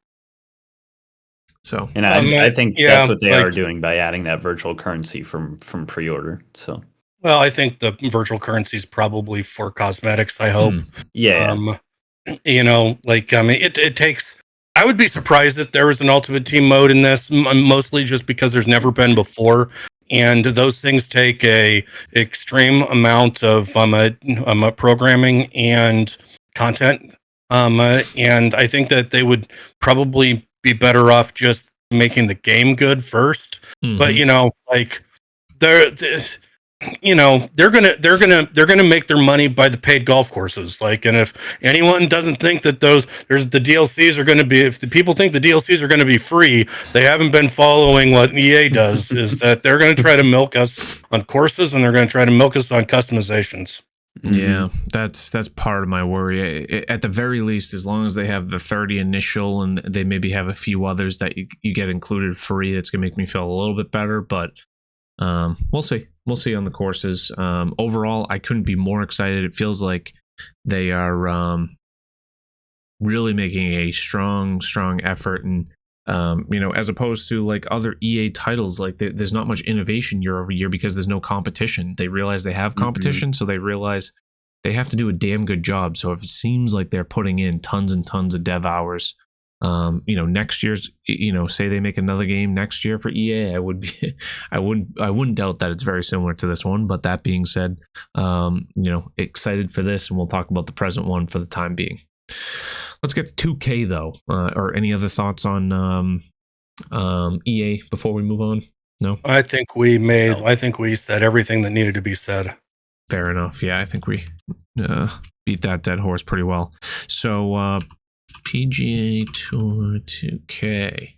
So, and I think that's what they are doing by adding that virtual currency from pre-order. So, well, I think the virtual currency is probably for cosmetics, I hope. Yeah. It takes. I would be surprised if there was an Ultimate Team mode in this, mostly just because there's never been before. And those things take a extreme amount of programming and content. And I think that they would probably be better off just making the game good first. But they're gonna make their money by the paid golf courses. Like, and if anyone doesn't think that the DLCs are gonna be, if the people think the DLCs are gonna be free, they haven't been following what EA does. Is that they're gonna try to milk us on courses, and they're gonna try to milk us on customizations. Yeah, that's part of my worry. At the very least, as long as they have the 30 initial and they maybe have a few others that you get included free, it's gonna make me feel a little bit better. But we'll see. We'll see on the courses. Overall, I couldn't be more excited. It feels like they are really making a strong effort, and as opposed to like other EA titles, like there's not much innovation year over year because there's no competition. They realize they have competition, so they realize they have to do a damn good job. So if it seems like they're putting in tons and tons of dev hours, next year's, say they make another game next year for EA, I wouldn't doubt that it's very similar to this one. But that being said, excited for this, and we'll talk about the present one for the time being. Let's get to 2K though. Or any other thoughts on EA before we move on? No. I think we said everything that needed to be said. Fair enough. Yeah, I think we beat that dead horse pretty well. So PGA Tour 2K.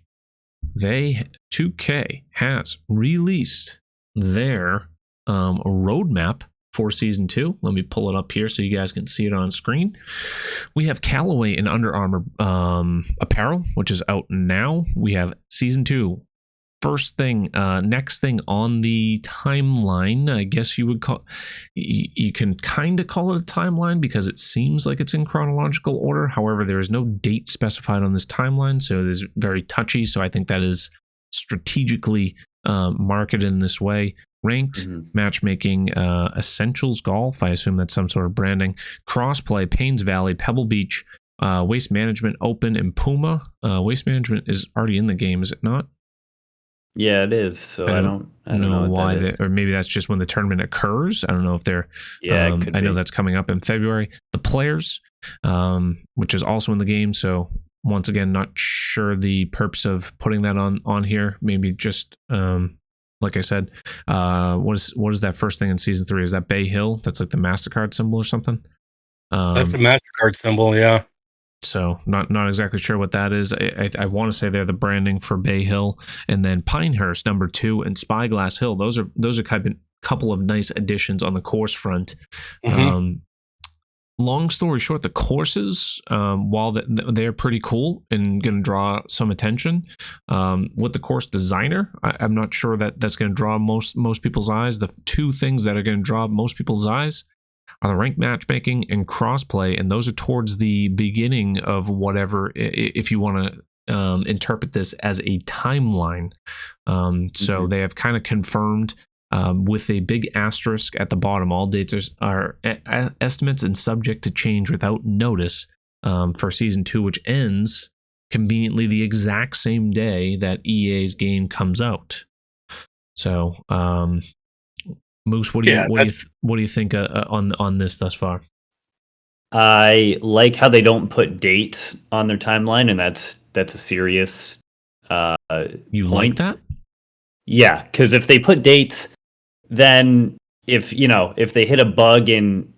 2K has released their roadmap for Season 2. Let me pull it up here so you guys can see it on screen. We have Callaway and Under Armour apparel, which is out now. We have Season 2. Next thing on the timeline, I guess you would call, you can kind of call it a timeline because it seems like it's in chronological order. However, there is no date specified on this timeline, so it is very touchy. So I think that is strategically marketed in this way. Ranked, matchmaking, Essentials Golf, I assume that's some sort of branding, Crossplay, Paynes Valley, Pebble Beach, Waste Management Open, and Puma. Waste Management is already in the game, is it not? Yeah, it is. So I don't know why or maybe that's just when the tournament occurs. I don't know if they're. Yeah, I know that's coming up in February. The Players, which is also in the game. So once again, not sure the purpose of putting that on here. Maybe just like I said, what is that first thing in Season 3? Is that Bay Hill? That's like the MasterCard symbol or something. That's a MasterCard symbol, yeah. So not exactly sure what that is. I want to say they're the branding for Bay Hill, and then Pinehurst #2 and Spyglass Hill. Those are kind of a couple of nice additions on the course front. Long story short, the courses, while they're pretty cool and going to draw some attention, with the course designer, I'm not sure that's going to draw most people's eyes. The two things that are going to draw most people's eyes are the ranked matchmaking and crossplay, and those are towards the beginning of whatever, if you want to interpret this as a timeline. So they have kind of confirmed, with a big asterisk at the bottom, all dates are estimates and subject to change without notice, for Season 2, which ends conveniently the exact same day that EA's game comes out. So Moose, what do you think on this thus far? I like how they don't put dates on their timeline, and that's a serious you point. Like that? Yeah, because if they put dates, then if they hit a bug in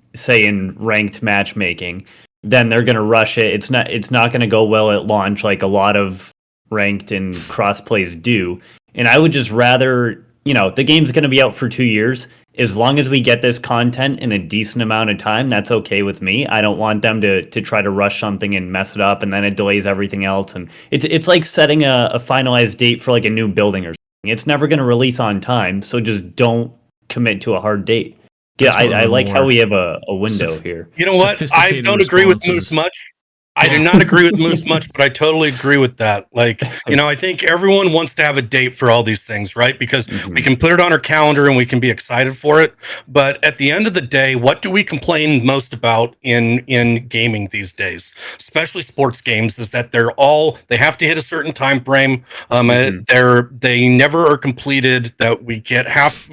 ranked matchmaking, then they're going to rush it. It's not going to go well at launch like a lot of ranked and crossplays do. And I would just rather, the game's going to be out for 2 years. As long as we get this content in a decent amount of time, that's okay with me. I don't want them to try to rush something and mess it up, and then it delays everything else. And it's like setting a finalized date for like a new building or something. It's never going to release on time, so just don't commit to a hard date. Yeah, I like how we have a window here. You know what? I don't agree with Moose much. I do not agree with Moose much, but I totally agree with that. Like, I think everyone wants to have a date for all these things, right? Because we can put it on our calendar and we can be excited for it. But at the end of the day, what do we complain most about in gaming these days, especially sports games, is that they have to hit a certain time frame. They never are completed, that we get half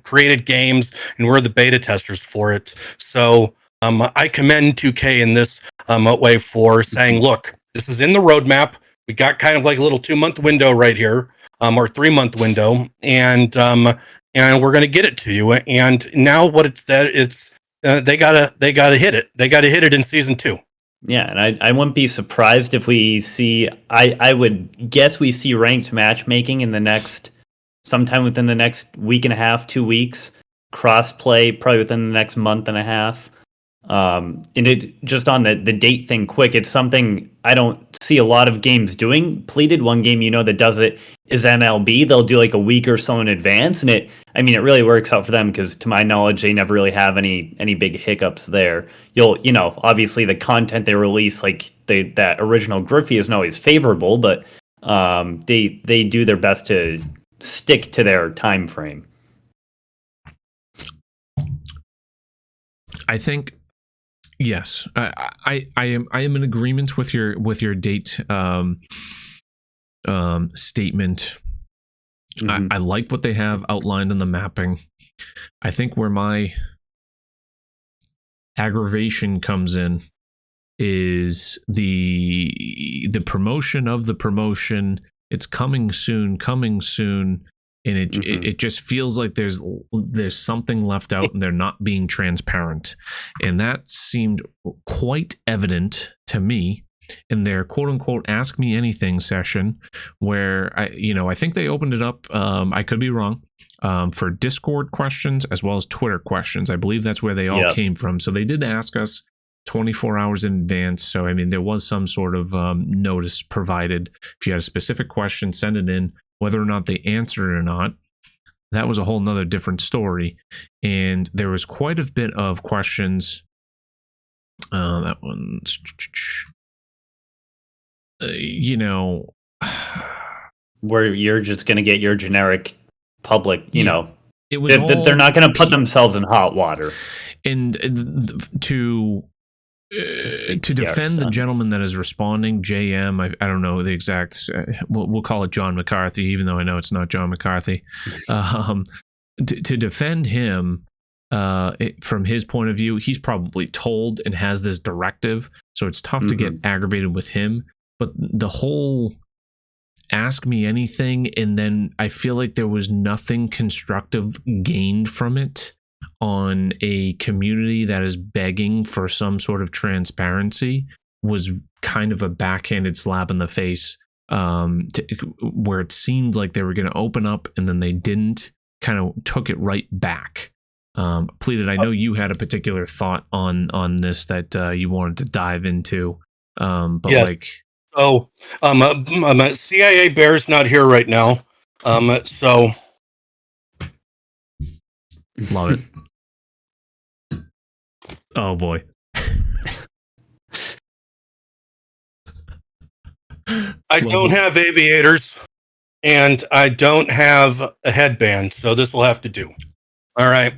created games and we're the beta testers for it. So I commend 2K in this way for saying, look, this is in the roadmap. We got kind of like a little 2-month window right here, or 3-month window, and we're going to get it to you. And now what it's they gotta hit it. They gotta hit it in Season 2. Yeah, and I wouldn't be surprised if we see. I would guess we see ranked matchmaking sometime within the next week and a half, 2 weeks. cross-play probably within the next month and a half. And it just on the date thing quick, it's something I don't see a lot of games doing. Pleated, one game that does it is MLB. They'll do like a week or so in advance, and it really works out for them because to my knowledge they never really have any big hiccups there. Obviously the content they release, like that original Griffey, isn't always favorable, but they do their best to stick to their time frame. I think yes, I am in agreement with your date statement. Mm-hmm. I like what they have outlined in the mapping. I think where my aggravation comes in is the promotion of the promotion. It's coming soon, and it just feels like there's something left out and they're not being transparent, and that seemed quite evident to me in their quote unquote "Ask Me Anything" session, where I think they opened it up. I could be wrong. For Discord questions as well as Twitter questions. I believe that's where they all came from. So they did ask us 24 hours in advance. So there was some sort of notice provided. If you had a specific question, send it in. Whether or not they answered it or not, that was a whole nother different story. And there was quite a bit of questions. That one's, where you're just going to get your generic public, it was they're not going to put themselves in hot water. And to defend the gentleman that is responding, JM, I don't know the exact, we'll call it John McCarthy, even though I know it's not John McCarthy. To defend him, from his point of view, he's probably told and has this directive, so it's tough to get aggravated with him. But the whole ask me anything, and then I feel like there was nothing constructive gained from it on a community that is begging for some sort of transparency, was kind of a backhanded slap in the face, where it seemed like they were going to open up and then they didn't, kind of took it right back. Pleated, I know you had a particular thought on this that you wanted to dive into, but yes. CIA Bear's not here right now, so love it. Oh boy. I don't have aviators and I don't have a headband, so this will have to do. All right.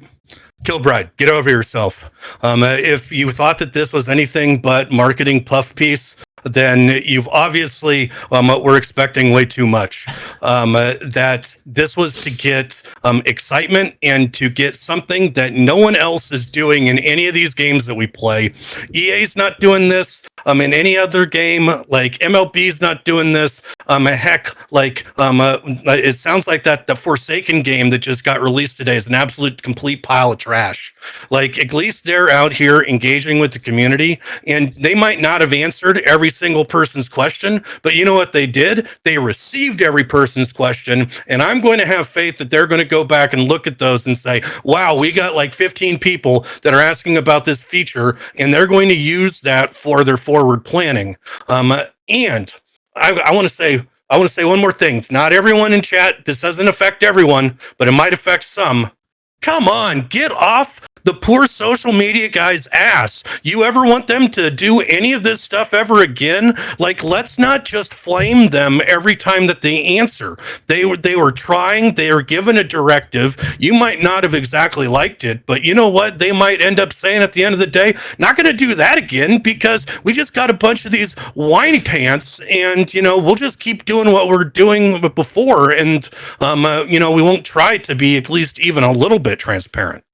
Kilbride, get over yourself. If you thought that this was anything but marketing puff piece, then you've obviously were expecting way too much. That this was to get excitement and to get something that no one else is doing in any of these games that we play. EA's not doing this in any other game. Like MLB's not doing this. It sounds like the Forsaken game that just got released today is an absolute complete pile of trash. Like, at least they're out here engaging with the community, and they might not have answered every single person's question, but you know what they did? They received every person's question, and I'm going to have faith that they're going to go back and look at those and say, wow, we got like 15 people that are asking about this feature, and they're going to use that for their forward planning. And I want to say one more thing. It's not everyone in chat. This doesn't affect everyone, but it might affect some. Come on, get off the poor social media guy's ass. You ever want them to do any of this stuff ever again? Like, let's not just flame them every time that they answer. They were trying, they were given a directive. You might not have exactly liked it, but you know what? They might end up saying at the end of the day, not going to do that again because we just got a bunch of these whiny pants, and, we'll just keep doing what we're doing before. And, we won't try to be at least even a little bit transparent.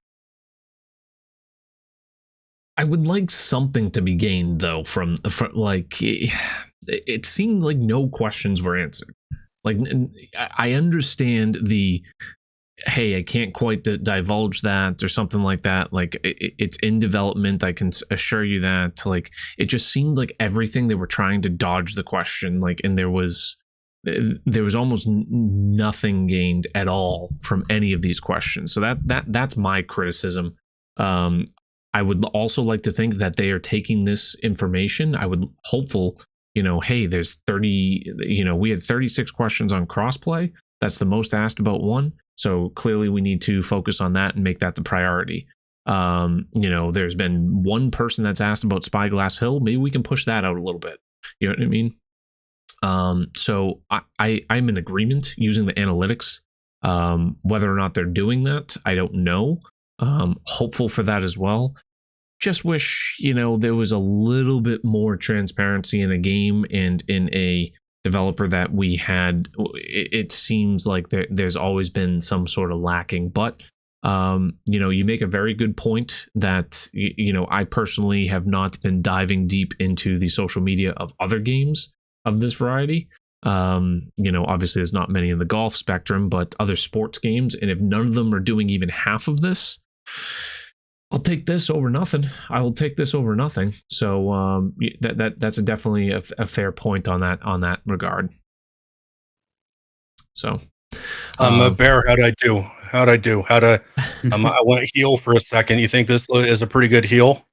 I would like something to be gained, though, from like, it seemed like no questions were answered. Like, I understand hey, I can't quite divulge that or something like that. Like, it's in development. I can assure you that. Like, it just seemed like everything they were trying to dodge the question. Like, and there was there was almost nothing gained at all from any of these questions. So that's my criticism. I would also like to think that they are taking this information. I would hopeful, hey, there's 30, we had 36 questions on crossplay. That's the most asked about one. So clearly we need to focus on that and make that the priority. There's been one person that's asked about Spyglass Hill. Maybe we can push that out a little bit. You know what I mean? So I'm in agreement using the analytics. Whether or not they're doing that, I don't know. Hopeful for that as well. Just wish, there was a little bit more transparency in a game and in a developer that we had. It seems like there's always been some sort of lacking, but you make a very good point that I personally have not been diving deep into the social media of other games of this variety. Obviously there's not many in the golf spectrum, but other sports games, and if none of them are doing even half of this, I'll take this over nothing. I will take this over nothing. So that's definitely a fair point on that regard. So Bear, how'd I do? I went heel for a second. You think this is a pretty good heel?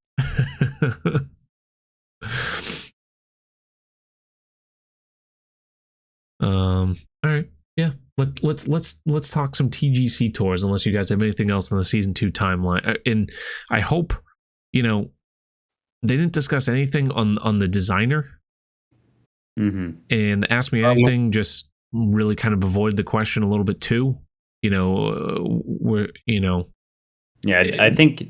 All right. Yeah. Let's talk some TGC Tours, unless you guys have anything else on the season 2 timeline. And I hope, they didn't discuss anything on the designer. Mm-hmm. And Ask Me Anything just really kind of avoid the question a little bit too. Yeah, I think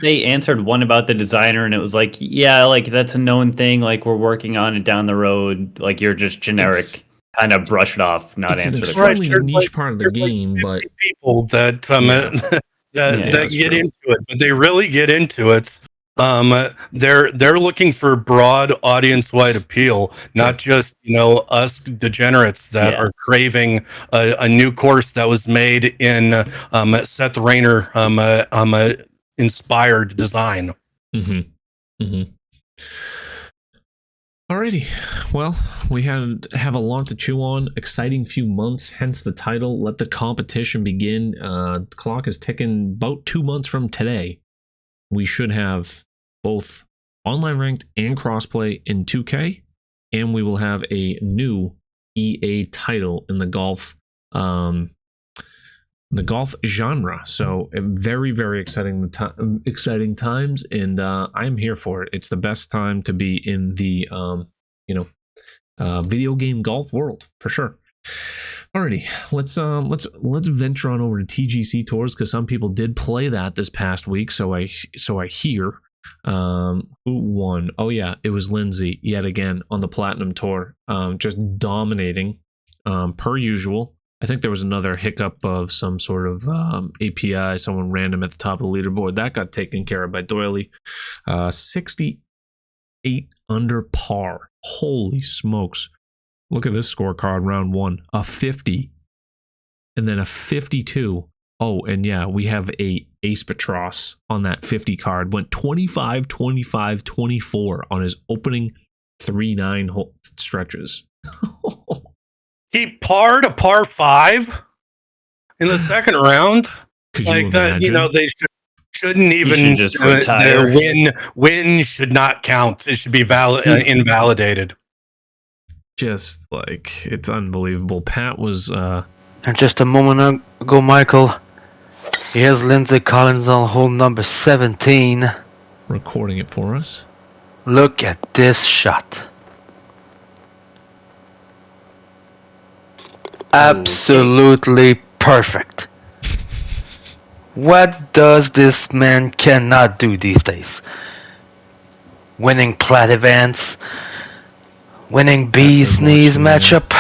they answered one about the designer, and it was like, yeah, like that's a known thing. Like we're working on it down the road. Like you're just generic, kind of brush it off, not answer the question. It's an extremely niche part of the game, but people that that get into it, but they really get into it. They're looking for broad audience-wide appeal, not just us degenerates that are craving a new course that was made in Seth Rayner inspired design. Mm-hmm. Mm-hmm. Alrighty, well, we have a lot to chew on. Exciting few months, hence the title. Let the competition begin. The clock is ticking. About 2 months from today, we should have both online ranked and crossplay in 2K, and we will have a new EA title in the golf genre. So very, very exciting times, and I'm here for it. It's the best time to be in the video game golf world for sure. Alrighty, let's venture on over to TGC Tours, because some people did play that this past week. So I hear. Who won? Oh yeah, it was Lindsay yet again on the Platinum Tour, just dominating per usual. I think there was another hiccup of some sort of API, someone random at the top of the leaderboard. That got taken care of by Doily. 68 under par. Holy smokes. Look at this scorecard, round 1. A 50. And then a 52. Oh, and yeah, we have a Ace Patros on that 50 card. Went 25, 25, 24 on his opening 3-9 hole stretches. He parred a par 5 in the second round. Like that, they shouldn't even just retire. Win should not count. It should be invalidated. Just like, it's unbelievable. Pat was and just a moment ago, Michael, here's Lindsay Collins on hole number 17. Recording it for us. Look at this shot. Absolutely perfect. What does this man cannot do these days? Winning plat events, winning Bee's Knees matchup.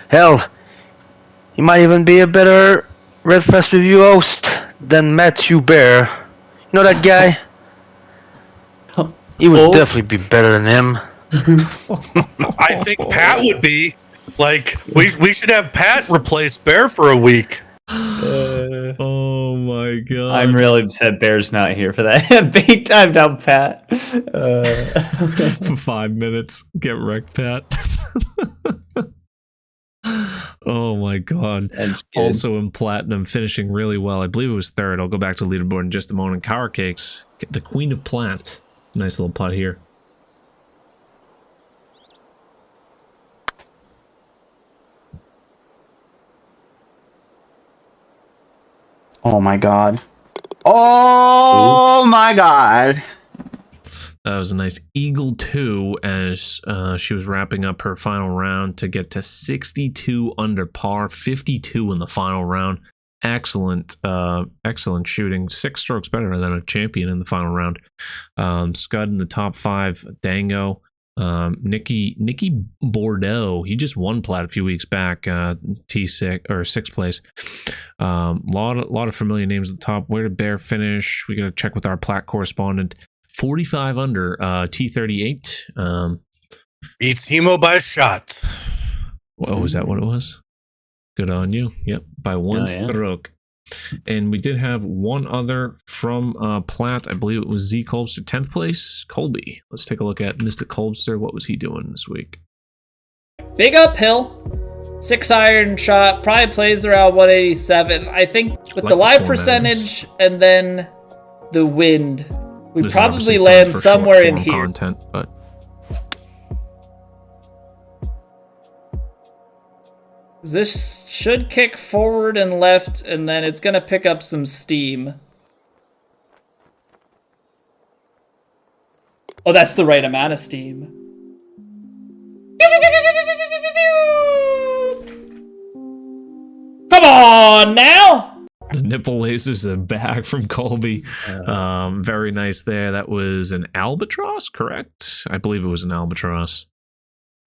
Hell, he might even be a better Red Fest review host than Matthew Bear. You know that guy? He would definitely be better than him. I think Pat would be. Like, we should have Pat replace Bear for a week. Oh my god! I'm really upset Bear's not here for that. Big time down, Pat. For 5 minutes, get wrecked, Pat. Oh my god! That's good. Also in platinum, finishing really well. I believe it was third. I'll go back to the leaderboard in just a moment. Cower Cakes, the Queen of Plat. Nice little putt here. Oh my god. Oh my god. That was a nice Eagle 2 as she was wrapping up her final round to get to 62 under par, 52 in the final round. Excellent, excellent shooting. 6 strokes better than a champion in the final round. Scud in the top 5. Dango. Nicky Bordeaux. He just won Plat a few weeks back. T6 or 6th place. Lot of familiar names at the top. Where did Bear finish? We got to check with our Plat correspondent. 45 under, T38. Beats Hemo by a shot. Oh, is that what it was? Good on you. Yep, by one stroke. And we did have one other from Plat. I believe it was Z Colbster, 10th place. Colby. Let's take a look at Mr. Colbster. What was he doing this week? Big uphill. 6-iron shot. Probably plays around 187. I think with the live percentage and then the wind, we probably land somewhere in here. Content, but this should kick forward and left, and then it's going to pick up some steam. Oh, that's the right amount of steam. Come on now! the nipple lasers are back from Colby. Very nice there. That was an albatross, correct? I believe it was an albatross.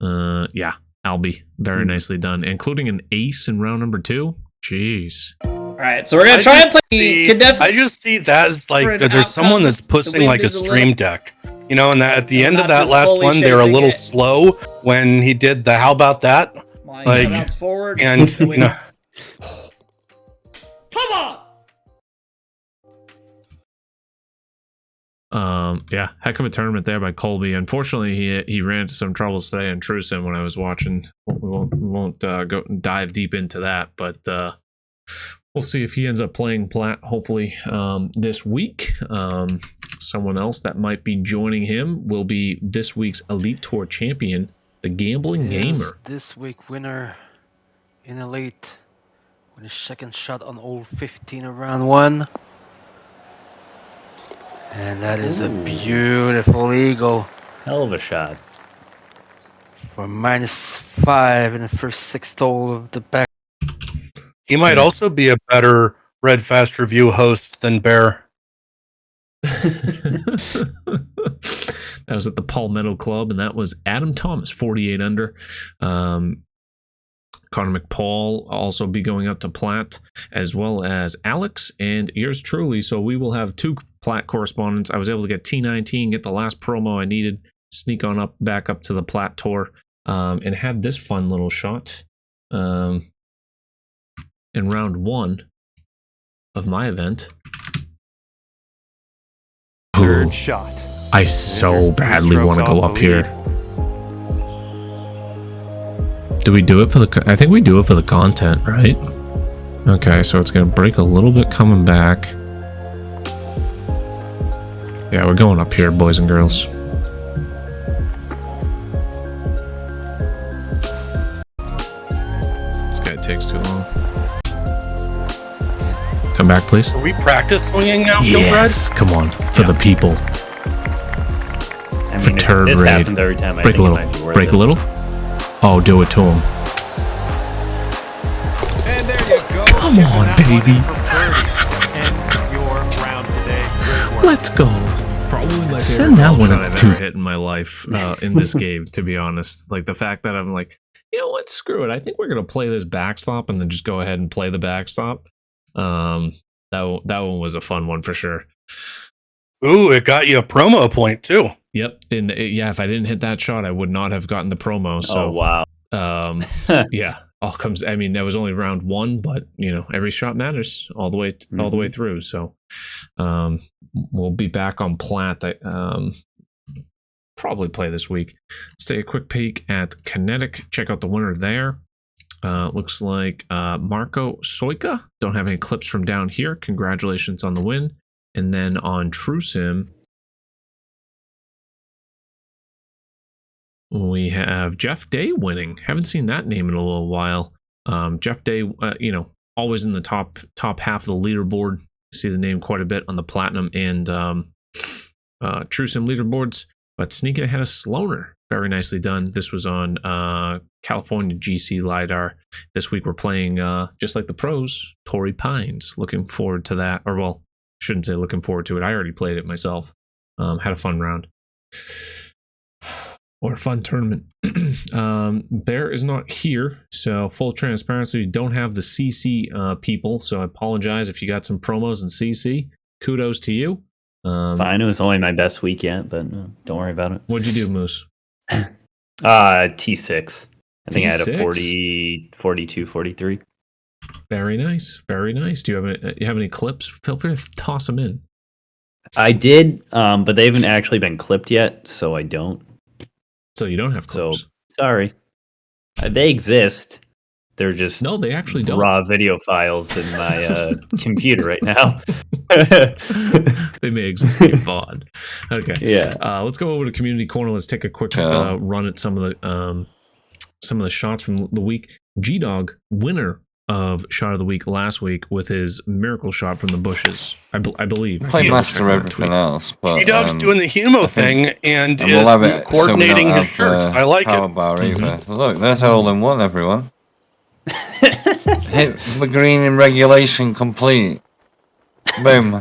Yeah, Albie. Very nicely done. Including an ace in round number 2. Jeez. Alright, so we're going to try and play... I just see that as like, there's someone that's pushing like a stream deck. You know, and that at the end of that last one, they were a little slow when he did the how about that? Like, forward and, you know... Come on! Yeah, heck of a tournament there by Colby. Unfortunately, he ran into some troubles today in Truson when I was watching. We won't go and dive deep into that, but we'll see if he ends up playing Plat hopefully this week. Someone else that might be joining him will be this week's Elite Tour champion, the Gambling Gamer. This week winner in Elite with his second shot on hole 15 of round 1. And that is a beautiful eagle. Hell of a shot. For -5 in the first 6 hole of the back. He might also be a better Red Fast Review host than Bear. That was at the Palmetto Club, and that was Adam Thomas, 48 under. Connor McPaul also be going up to Plat, as well as Alex and yours truly. So we will have 2 Plat correspondents. I was able to get T19, get the last promo I needed, sneak on up back up to the Plat Tour, and had this fun little shot in round 1 of my event. Third shot. I so badly want to go up here. Do we do it for the... I think we do it for the content, right? Okay, so it's going to break a little bit coming back. Yeah, we're going up here, boys and girls. This guy takes too long. Come back, please. Are we practice swinging now, Yes, come on. For the people. I For mean, turd this raid. happens every time. I Break a think it little. might be worth Break it. a little. Oh, do it to him. And there you go. Come on, baby. And your round today. Great work. Let's go. Probably my Send favorite that one shot at I've two. ever hit in my life in this game, to be honest. Like the fact that I'm like, you know what, screw it. I think we're gonna play this backstop and then just go ahead and play the backstop. That one was a fun one for sure. Ooh, it got you a promo point too. Yep, and yeah, if I didn't hit that shot, I would not have gotten the promo. So Oh wow. yeah, all comes. I mean, that was only round 1, but every shot matters all the way through. So we'll be back on Platt. Probably play this week. Let's take a quick peek at Kinetic. Check out the winner there. Looks like Marco Soika. Don't have any clips from down here. Congratulations on the win. And then on TrueSim, we have Jeff Day winning. Haven't seen that name in a little while. Jeff Day, always in the top half of the leaderboard. See the name quite a bit on the Platinum and TrueSim leaderboards. But sneaking ahead of Sloaner. Very nicely done. This was on California GC LiDAR. This week we're playing, just like the pros, Torrey Pines. Looking forward to that. Or, well, shouldn't say looking forward to it. I already played it myself. Had a fun round. Or a fun tournament. Bear is not here. So, full transparency, we don't have the CC people. So, I apologize if you got some promos in CC. Kudos to you. Fine, it was only my best week yet, but don't worry about it. What'd you do, Moose? T6. I think I had a 40, 42, 43. Very nice. Very nice. Do you have any clips? Feel free to toss them in. I did, but they haven't actually been clipped yet, so I don't. So you don't have clips? So, sorry. They exist. They're just they actually don't. Raw video files in my computer right now. They may exist in VOD. Okay. Yeah. Let's go over to Community Corner. Let's take a quick run at some of the shots from the week. G-Dog, winner of Shot of the Week last week with his miracle shot from the bushes. I believe. Play master everything else. But, G-Dog's doing the Humo thing and is coordinating his shirts. I like it. Bar either. Look, that's all in one, everyone. Hit the green in regulation complete. Boom.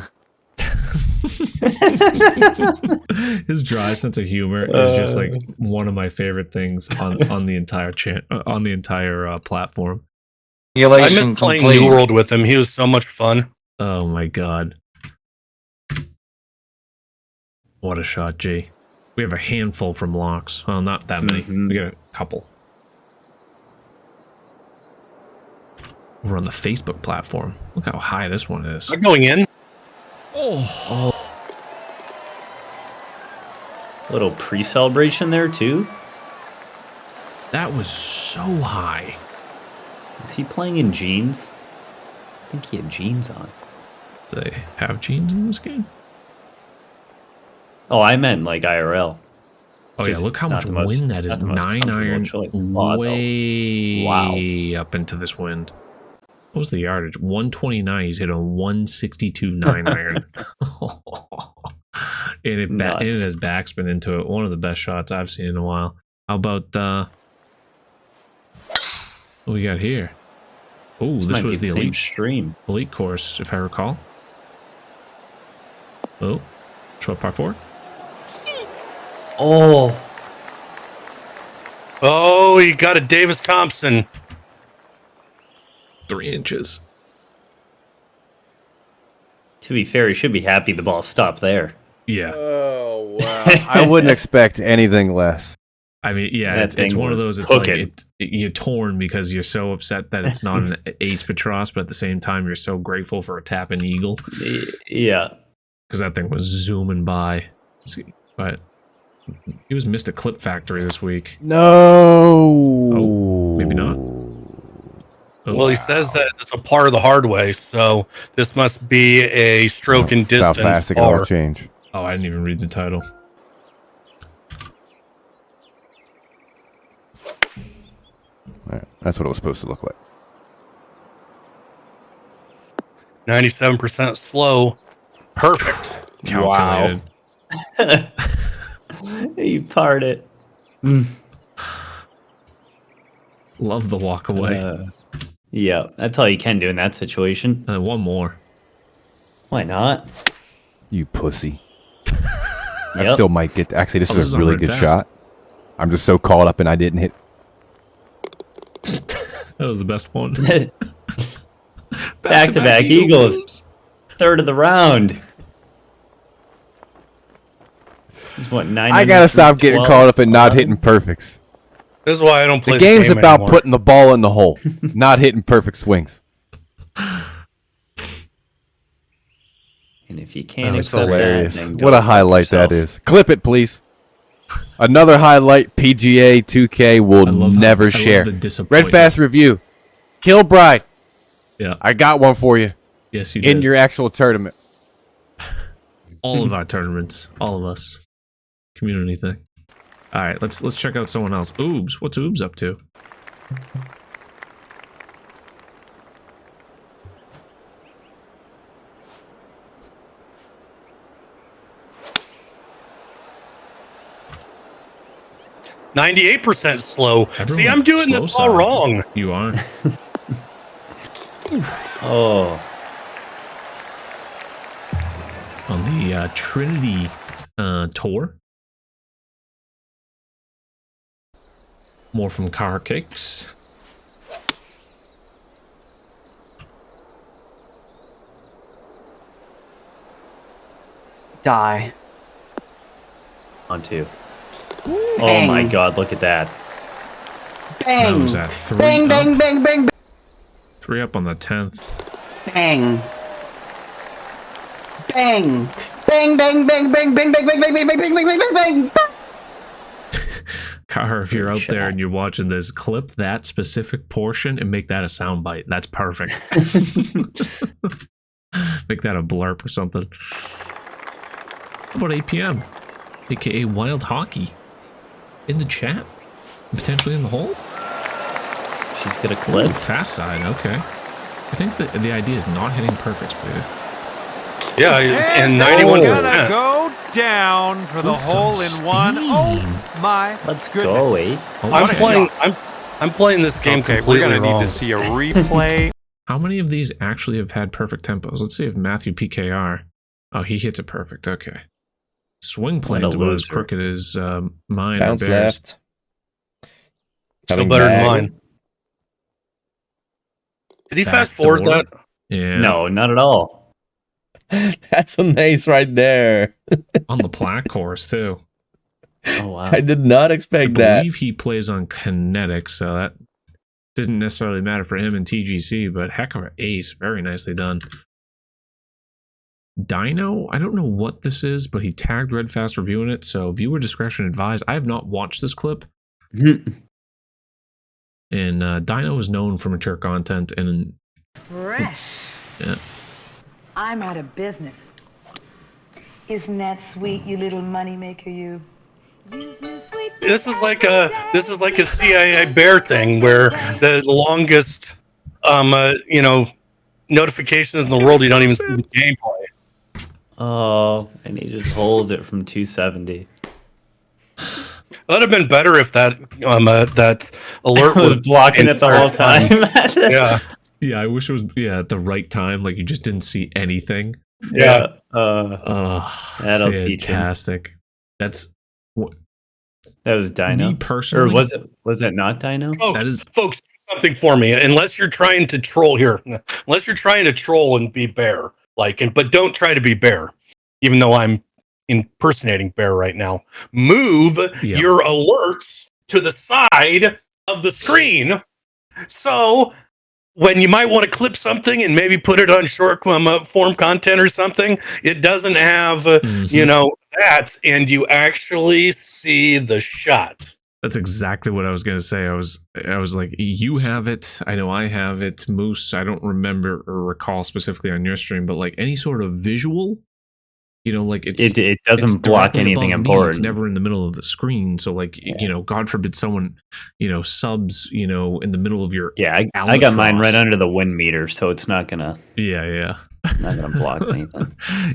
His dry sense of humor is just like one of my favorite things on the entire platform. I miss playing New World with him. He was so much fun. Oh my god. What a shot, G. We have a handful from locks. Well, not that many. We got a couple. We're on the Facebook platform. Look how high this one is. I'm going in. Oh. Little pre-celebration there, too. That was so high. Is he playing in jeans? I think he had jeans on. Do they have jeans in this game? Oh, I meant like IRL. Oh, yeah, look how much wind that is. 9 iron way up into this wind. What was the yardage? 129. He's hit a 162 9 iron. And it has backspin into it. One of the best shots I've seen in a while. How about what we got here? Oh, this was the elite course, if I recall. Oh, short par 4. Oh, you got a Davis Thompson. 3 inches. To be fair, he should be happy the ball stopped there. Yeah. Oh, wow. I wouldn't expect anything less. I mean, yeah, it's one of those. It's like you're torn because you're so upset that it's not an ace Patros, but at the same time, you're so grateful for a tap-in eagle. Yeah. Because that thing was zooming by. But he was Mr. Clip Factory this week. No. Oh, maybe not. Oh, well, he says that it's a par of the hard way, so this must be a stroke and distance plastic par. Change. Oh, I didn't even read the title. Right, that's what it was supposed to look like. 97% slow. Perfect. Calculated. Wow. You parred it. Love the walk away. Yeah, that's all you can do in that situation. One more. Why not? You pussy. I still might get. Actually, this is a really good shot. I'm just so caught up and I didn't hit. That was the best one. Back-to-back Eagles. Third of the round. What, 9? I gotta stop getting caught up and not hitting perfects. This is why I don't play The game's game about anymore. putting the ball in the hole, not hitting perfect swings. And if you That can't was accept hilarious. that, then What go a highlight fuck that is. Clip it, please. Another highlight PGA 2K will never share. Red Fast review. Kilbride. Yeah. I got one for you. Yes, you did. In your actual tournament. All of our tournaments. All of us. Community thing. All right, let's check out someone else. Oobs. What's Oobs up to? %98 slow. See, Everyone's I'm doing slow this all side. wrong. You are. Oh. On the Trinity tour. More from Car Cakes. Die. On 2. Oh my god, look at that. That Bang. was at 3 Bang, up. bang, bang, bang, 3 up on the 10th. bang. Bang. Bang, bang, bang, bang, bang, bang, bang, bang, bang, bang, bang, bang, bang, bang, bang. Car, if you're Great out there shot. and you're watching this, clip that specific portion and make that a soundbite. That's perfect. Make that a blurb or something. How about APM? AKA Wild Hockey. In the chat? Potentially in the hole? She's gonna Ooh, clip. fast side, okay. I think the idea is not hitting perfect speed. Yeah, and 91%. Gonna go down for the With some hole in one. Oh steam. my Let's goodness. go, 8. Oh, I'm okay. playing. I'm playing this game Okay, we're completely gonna wrong. need to see a replay. How many of these actually have had perfect tempos? Let's see if Matthew PKR. Oh, he hits it perfect. Okay. Swing plane's about as loser. crooked as mine Bounce or Bears. left. Still Coming better than back. mine. Did he Back fast forward door. that? Yeah. No, not at all. That's a nice right there. On the plaque course, too. Oh wow. I did not I expect that. believe he plays on kinetic, so that didn't necessarily matter for him in TGC, but heck of an ace. Very nicely done. Dino, I don't know what this is, but he tagged Red Fast reviewing it, so viewer discretion advised. I have not watched this clip, and Dino is known for mature content, and Fresh. yeah. I'm out of business. Isn't that sweet, you little moneymaker, you? This is like a CIA bear thing where the longest notifications in the world you don't even see the gameplay. Oh, and he just holds it from 270. That'd have been better if that that alert was blocking it the whole time. Yeah. Yeah, I wish it was at the right time, like you just didn't see anything. Yeah. That'll teach him. Fantastic. That's what That was Dino. me personally. Or was it not Dino? Folks, do something for me. Unless you're trying to troll here, unless you're trying to troll and be bear, but don't try to be bear. Even though I'm impersonating bear right now, move your alerts to the side of the screen. So when you might want to clip something and maybe put it on short form content or something, it doesn't have that, and you actually see the shot. That's exactly what I was gonna say. I was like, you have it. I know I have it. Moose, I don't remember or recall specifically on your stream, but like any sort of visual, like it doesn't block directly anything above me. important. It's never in the middle of the screen. So like, God forbid someone, subs, in the middle of your I got mine right under the wind meter, so it's not gonna not gonna block anything.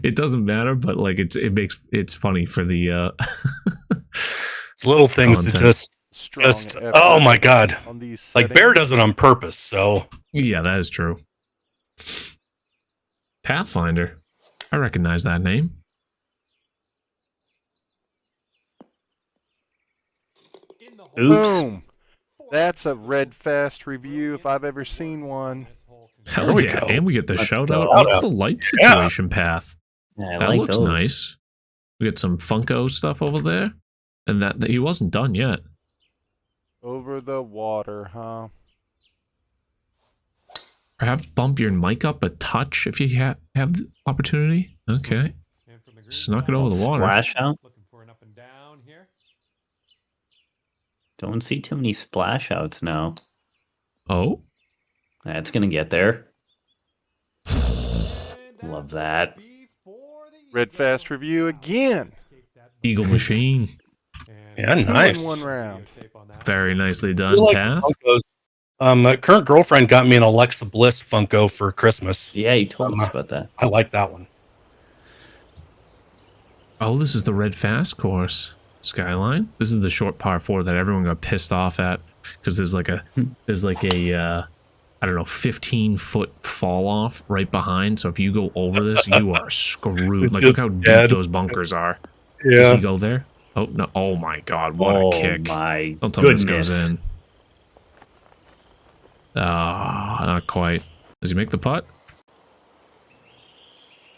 It doesn't matter, but like it's funny for the little things that just oh my god, like bear does it on purpose. So yeah, that is true. Pathfinder, I recognize that name. Oops. Boom. That's a Red Fast review if I've ever seen one. Hell yeah, and we get the shout out. go. What's the light situation path? Yeah, I That like looks those. nice. We get some Funko stuff over there, and that he wasn't done yet. Over the water, huh? Perhaps bump your mic up a touch if you have the opportunity. Okay. Snuck it over the water. Splash out. Don't see too many splash outs now. Oh? That's going to get there. Love that. Red Fast Review again. Eagle Machine. Yeah, nice. One round. Very nicely done, Path. Current girlfriend got me an Alexa Bliss Funko for Christmas. Yeah, you told us about that. I like that one. Oh, this is the Red Fast course. Skyline. This is the short par 4 that everyone got pissed off at because there's like a I don't know, 15-foot fall off right behind. So if you go over this, you are screwed. Like, look how deep those bunkers are. Yeah. Does he go there? Oh no! Oh my God! What a kick! My Don't tell me this goes in. Not quite. Does he make the putt?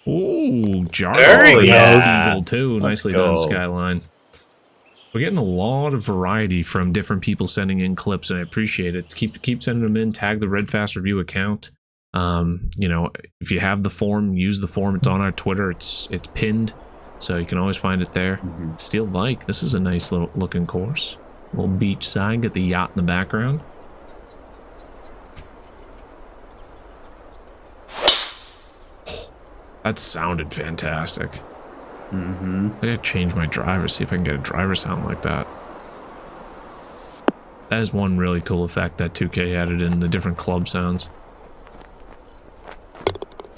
Ooh, Jargo. There he goes. Eagle too. Nicely done, Skyline. We're getting a lot of variety from different people sending in clips, and I appreciate it. Keep sending them in. Tag the Red Fast Review account. You know, if you have the form, use the form. It's on our Twitter. It's pinned, so you can always find it there. Steel Bike. This is a nice little looking course. A little beach side. Get the yacht in the background. That sounded fantastic. I gotta change my driver, see if I can get a driver sound like that. That is one really cool effect that 2K added in, the different club sounds.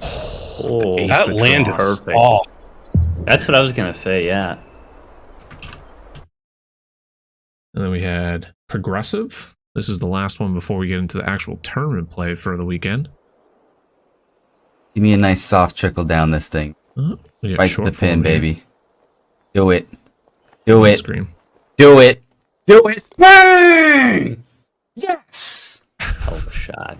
Oh, that landed perfect. off. That's what I was gonna say, yeah. And then we had Progressive. This is the last one before we get into the actual tournament play for the weekend. Give me a nice soft trickle down this thing. Right to the pin, baby. Do it. Do it. Screen. Do it. Do it. Bang! Yes! Hell of a shot.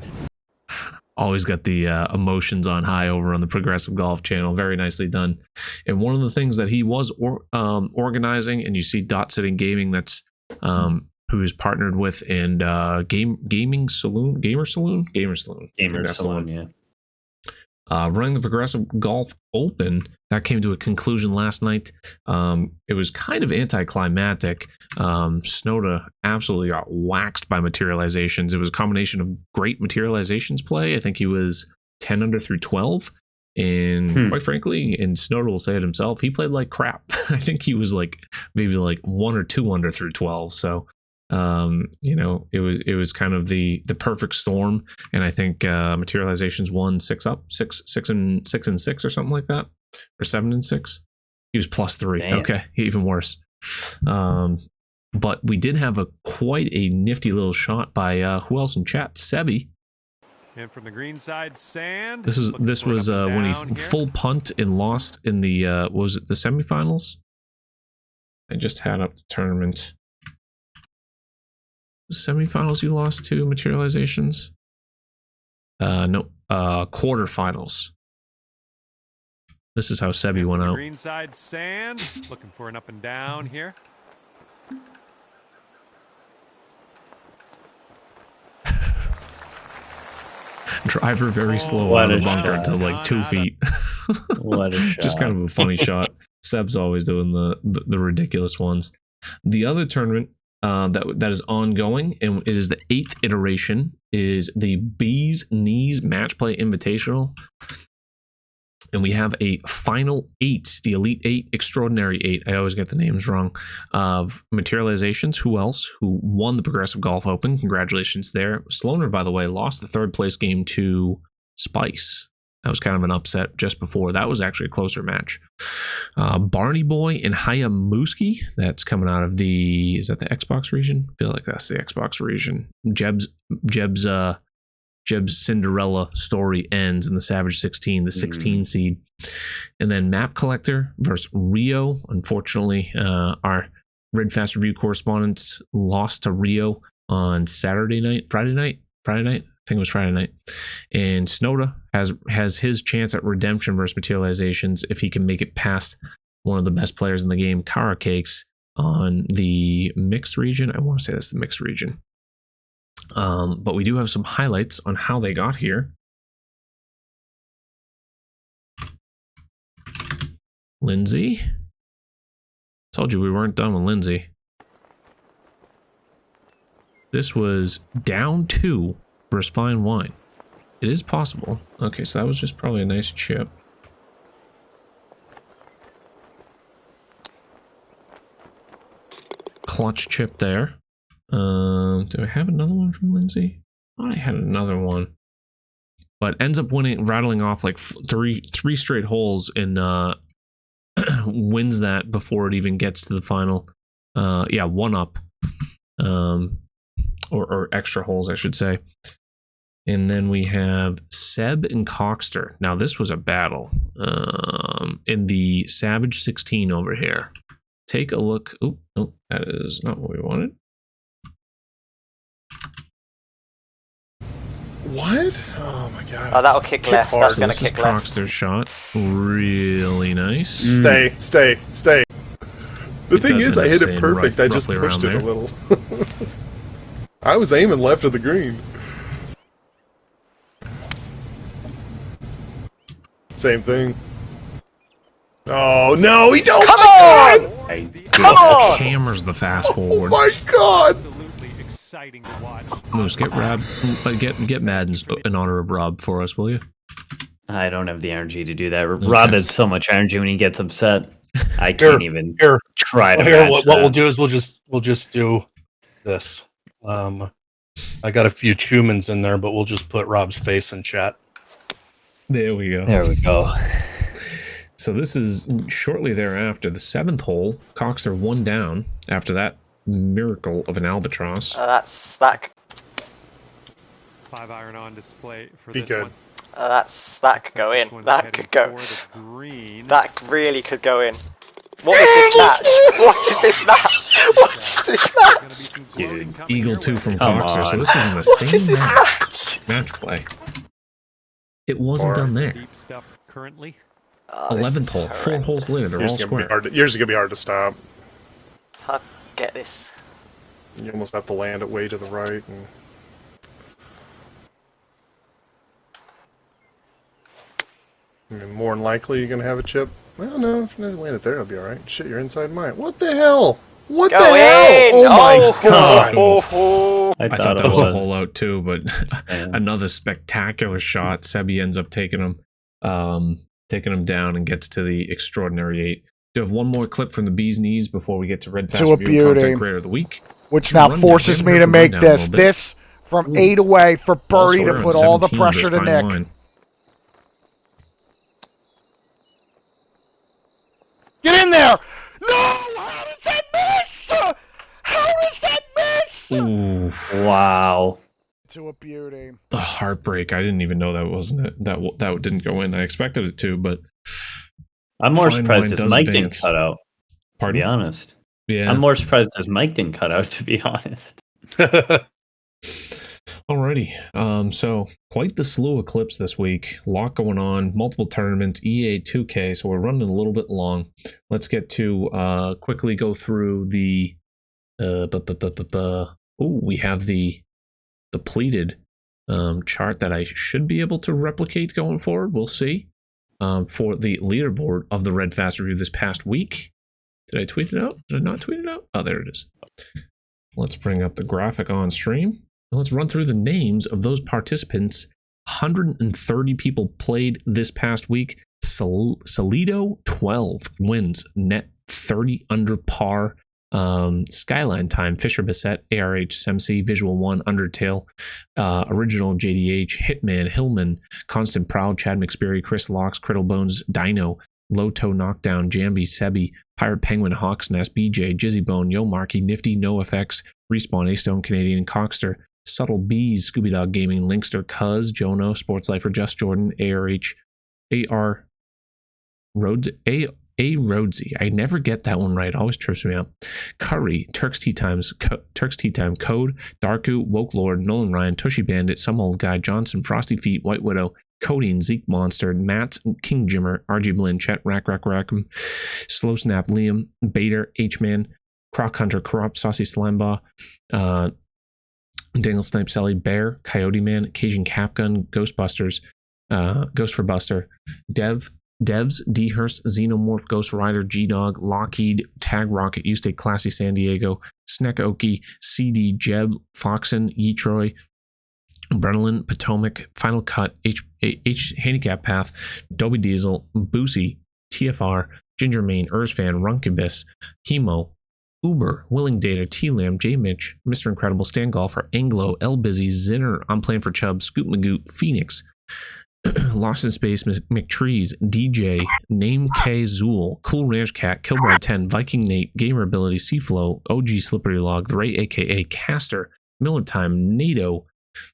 Always got the emotions on high over on the Progressive Golf channel. Very nicely done. And one of the things that he was organizing, and you see Dot Sitting Gaming, that's who's partnered with, and Gamer Saloon, yeah. Running the Progressive Golf Open, that came to a conclusion last night. It was kind of anticlimactic. Snowda absolutely got waxed by materializations. It was a combination of great materializations play. I think he was 10 under through 12. And quite frankly, and Snowda will say it himself, he played like crap. I think he was like maybe like 1 or 2 under through 12. So you know, it was kind of the perfect storm, and I think materializations won 6 and 6 or something like that, or 7 and 6. He was +3. Damn. Okay, even worse. But we did have quite a nifty little shot by who else in chat? Sebi. And from the green side, Sand. This was when he full punt and lost in the was it the semifinals? I just had up the tournament. Semifinals you lost to materializations? No, quarterfinals. This is how Sebi went out. Green side, Sand. Looking for an up and down here. Driver very slow out of the bunker to like 2 feet. What a shot. Just kind of a funny shot. Seb's always doing the ridiculous ones. The other tournament that is ongoing, and it is the 8th iteration, is the Bees Knees Match Play Invitational. And we have a final 8, the Elite 8, Extraordinary 8, I always get the names wrong, of materializations. Who else? Who won the Progressive Golf Open. Congratulations there. Sloaner, by the way, lost the 3rd place game to Spice. That was kind of an upset just before. That was actually a closer match. Barney Boy and Hayamuski. That's coming out of is that the Xbox region? I feel like that's the Xbox region. Jeb's Cinderella story ends in the Savage 16, the 16 seed. And then Map Collector versus Rio. Unfortunately, our Red Fast Review correspondents lost to Rio on Friday night. I think it was Friday night. And Snowda has his chance at redemption versus materializations if he can make it past one of the best players in the game, Cara Cakes, on the mixed region. I want to say that's the mixed region. But we do have some highlights on how they got here. Lindsay. Told you we weren't done with Lindsay. This was down 2 versus Fine Wine. It is possible. Okay, so that was just probably a nice chip. Clutch chip there. Do I have another one from Lindsay? I thought I had another one. But ends up winning, rattling off like three straight holes and wins that before it even gets to the final. Yeah, 1 up. Or extra holes, I should say. And then we have Seb and Coxter. Now, this was a battle in the Savage 16 over here. Take a look. Oh, no, that is not what we wanted. What? Oh, my God. Oh, that'll kick left. That's going to kick left. Coxter's shot. Really nice. Stay. The thing is, I hit it perfect. I just pushed it a little. I was aiming left of the green. Same thing. Oh, no, he don't. Come on! Come on! Hammers the fast forward. Oh, my God. Exciting to watch. Moose, get Madden's in honor of Rob for us, will you? I don't have the energy to do that. Rob has so much energy when he gets upset. I can't even try to. What we'll do is we'll just do this. I got a few Chumans in there, but we'll just put Rob's face in chat. There we go. There we go. So this is shortly thereafter, the 7th hole. Coxter 1 down after that miracle of an albatross. That's that. 5-iron on display for Be this good. one. That could go in. That could go. Green. That really could go in. What is this match? What is this match? What is this match? Yeah, Eagle 2 from Come Coxter. on. So this isn't the What same is this match play. It wasn't done there. Deep stuff currently. 11th hole. 4 holes later, they're all square. Yours is gonna be hard to stop. I'll get this. You almost have to land it way to the right. And... I mean, more than likely you're gonna have a chip. Well, no, if you never land it there, it'll be all right. Shit, you're inside mine. What the hell? What Go the hell? in! Oh my God! I thought that was a hole out too, but another spectacular shot. Sebi ends up taking him down and gets to the extraordinary 8. Do have one more clip from the Bee's Knees before we get to Red Fast Review Content Creator of the Week. Which now forces me to make this from 8 away for birdie to put all the pressure to Nick. Line. Get in there! No! How does that miss? How does that miss? Ooh. Wow. To a beauty. The heartbreak. I didn't even know that wasn't it. That didn't go in. I expected it to, but I'm more surprised his mic didn't cut out. To be honest. Yeah. I'm more surprised his mic didn't cut out, to be honest. Alrighty. So quite the slew of clips this week. A lot going on. Multiple tournaments. EA 2K. So we're running a little bit long. Let's get to quickly go through the. We have the pleated chart that I should be able to replicate going forward. We'll see. For the leaderboard of the Red Fast Review this past week. Did I tweet it out? Did I not tweet it out? Oh, there it is. Let's bring up the graphic on stream. Let's run through the names of those participants. 130 people played this past week. Salido 12 wins, net 30 under par. Skyline Time, Fisher Bissett, ARH, Semsi, Visual One, Undertale, Original, JDH, Hitman, Hillman, Constant Proud, Chad McSperry, Chris Locks, Criddlebones, Dino, Low Toe Knockdown, Jambi, Sebi, Pirate Penguin, Hawks Nest, BJ, Jizzybone, Yo Marky, Nifty, No Effects, Respawn, A-Stone, Canadian, Coxter, Subtle Bees, Scooby Dog Gaming, Linkster, Cuz, Jono, Sports Lifer, Just Jordan, ARH, AR, Rhodes, A Rhodesy. I never get that one right. Always trips me up. Curry, Turks Tea Time, Code, Darku, Woke Lord, Nolan Ryan, Tushy Bandit, Some Old Guy, Johnson, Frosty Feet, White Widow, Codeine, Zeke Monster, Matt, King Jimmer, RG Blinn, Chet, Rack, Slow Snap, Liam, Bader, H-Man, Croc Hunter, Corrupt, Saucy Slimebaugh, Dangle Snipe, Sally, Bear, Coyote Man, Cajun Capgun, Ghostbusters, Ghost for Buster, Devs, Dehurst, Xenomorph, Ghost Rider, G-Dog, Lockheed, Tag Rocket, Ustay, Classy San Diego, Snekoki, CD, Jeb, Foxen, Yetroy, Brennan, Potomac, Final Cut, H Handicap Path, Dobie Diesel, Boosie, TFR, Ginger Mane, Ursfan, Runkibus, Hemo, Uber, Willing Data, T-Lam, J Mitch, Mr. Incredible, Stan Golfer, Anglo, L Busy, Zinner, I'm Playing for Chubb, Scoop Magoot, Phoenix, Lost in Space, McTrees, DJ, Name K Zool, Cool Ranch Cat, Kilbride 10, Viking Nate, Gamer Ability, Seaflow, OG Slippery Log, The Ray aka Caster, Millet Time, NATO,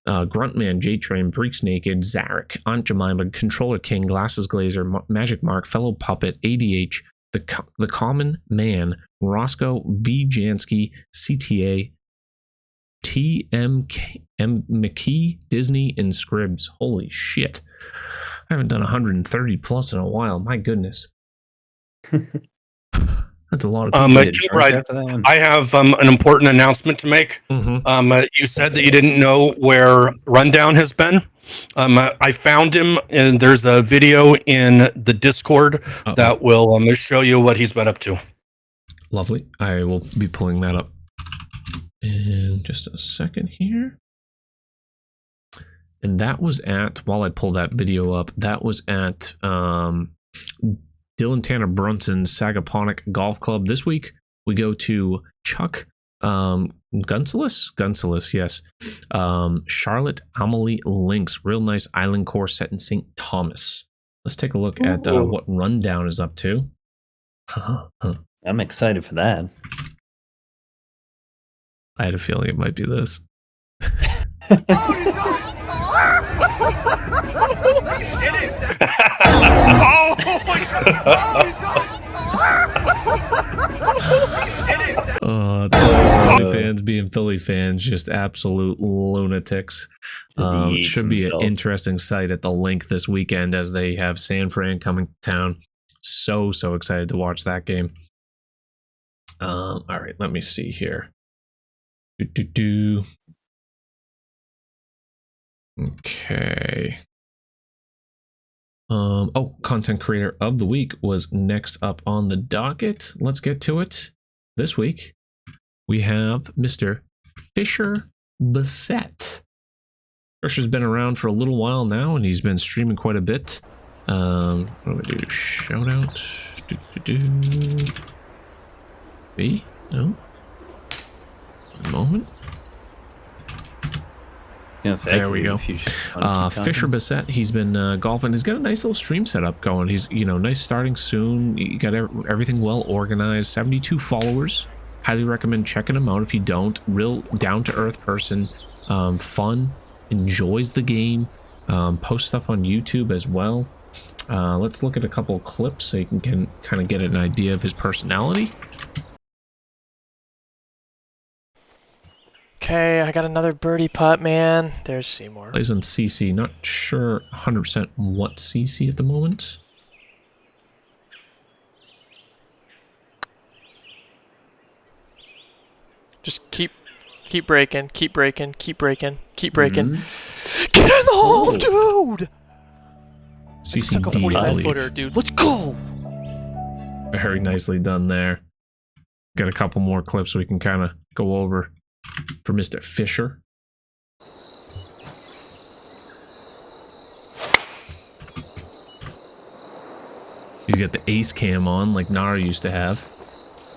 Gruntman, J-Train, Freaks Naked, Zarek, Aunt Jemima, Controller King, Glasses Glazer, Magic Mark, Fellow Puppet, ADH, The Common Man, Roscoe, V. Jansky, CTA, TMK, McKee, Disney, and Scribs. Holy shit. I haven't done 130 plus in a while. My goodness. That's a lot of people. I have an important announcement to make. You said that you didn't know where Rundown has been. I found him, and there's a video in the Discord that will show you what he's been up to. Lovely. I will be pulling that up in just a second here. And that was at, while I pull that video up, that was at Dylan Tanner Brunson's Sagaponack Golf Club. This week, we go to Chuck Gunsalis, yes. Charlotte Amelie Links, real nice island course set in St. Thomas. Let's take a look at what Rundown is up to. I'm excited for that. I had a feeling it might be this. Philly fans being Philly fans, just absolute lunatics. Should be an interesting sight at the Link this weekend as they have San Fran coming to town. So excited to watch that game. All right, let me see here. Okay. Content creator of the week was next up on the docket. Let's get to it. This week, we have Mr. Fisher Bassett. Fisher's been around for a little while now, and he's been streaming quite a bit. What do we do? Shout out. B? No? A moment. There we go. Fisher Bassett, he's been golfing. He's got a nice little stream setup going. He's, nice starting soon. You got everything well organized. 72 followers. Highly recommend checking him out if you don't. Real down-to-earth person. Fun. Enjoys the game. Posts stuff on YouTube as well. Let's look at a couple of clips so you can kind of get an idea of his personality. Okay, I got another birdie putt, man. There's Seymour. Plays on CC. Not sure 100% what CC at the moment. Just keep breaking, keep breaking. Get in the hole, dude! CC took a 45-footer, dude. Let's go! Very nicely done there. Got a couple more clips we can kind of go over for Mr. Fisher. He's got the ace cam on like Nara used to have.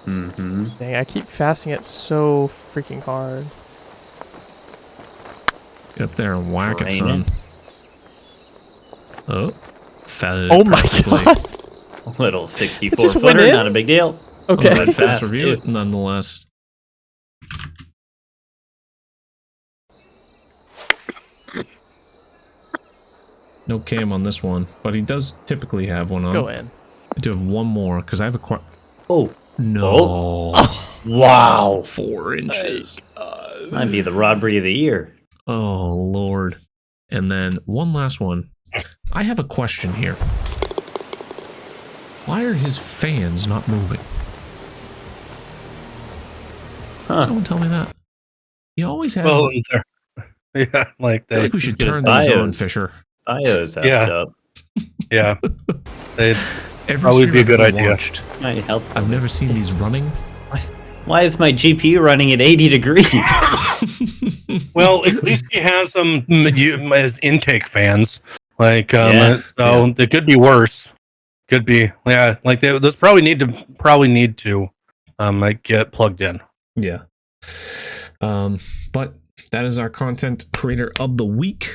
Dang, I keep fasting it so freaking hard. Get up there and whack it, son. Oh, my god! Little 64-footer, not a big deal. Okay. Fast review it nonetheless. No cam on this one, but he does typically have one on. Go in. I do have one more because I have a Oh. No. Oh. Wow. 4 inches. Might be the robbery of the year. Oh, Lord. And then one last one. I have a question here. Why are his fans not moving? Someone tell me that. He always has. Well, yeah, like I feel like we should turn these on, Fisher. Bios up. Yeah. They'd Every probably stream be a I've good ever idea. watched, I've never seen these running. Why is my GPU running at 80 degrees? Well, at least he has some as intake fans. Like, it could be worse. Could be, yeah. Like, those probably need to like get plugged in. Yeah. But that is our content creator of the week.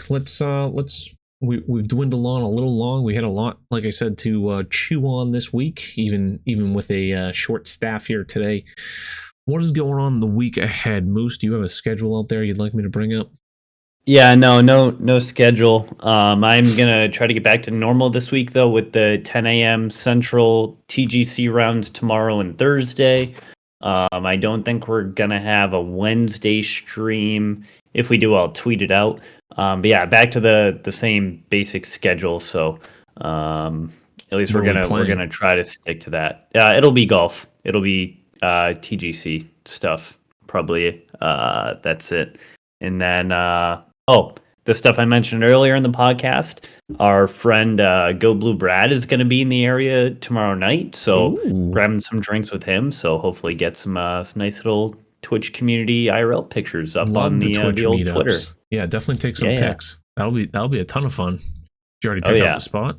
We've dwindled on a little long. We had a lot, like I said, to chew on this week, even with a short staff here today. What is going on the week ahead? Moose, do you have a schedule out there you'd like me to bring up? Yeah, no schedule. I'm gonna try to get back to normal this week though, with the 10 a.m. Central TGC rounds tomorrow and Thursday. I don't think we're gonna have a Wednesday stream. If we do, I'll tweet it out. But yeah, back to the same basic schedule. So at least we're gonna try to stick to that. It'll be golf. It'll be TGC stuff probably. That's it. And then the stuff I mentioned earlier in the podcast, our friend Go Blue Brad is going to be in the area tomorrow night, so grabbing some drinks with him. So hopefully get some nice little Twitch community IRL pictures up on the old meetups. Twitter. Yeah, definitely take some pics. That'll be a ton of fun. Did you already pick out the spot?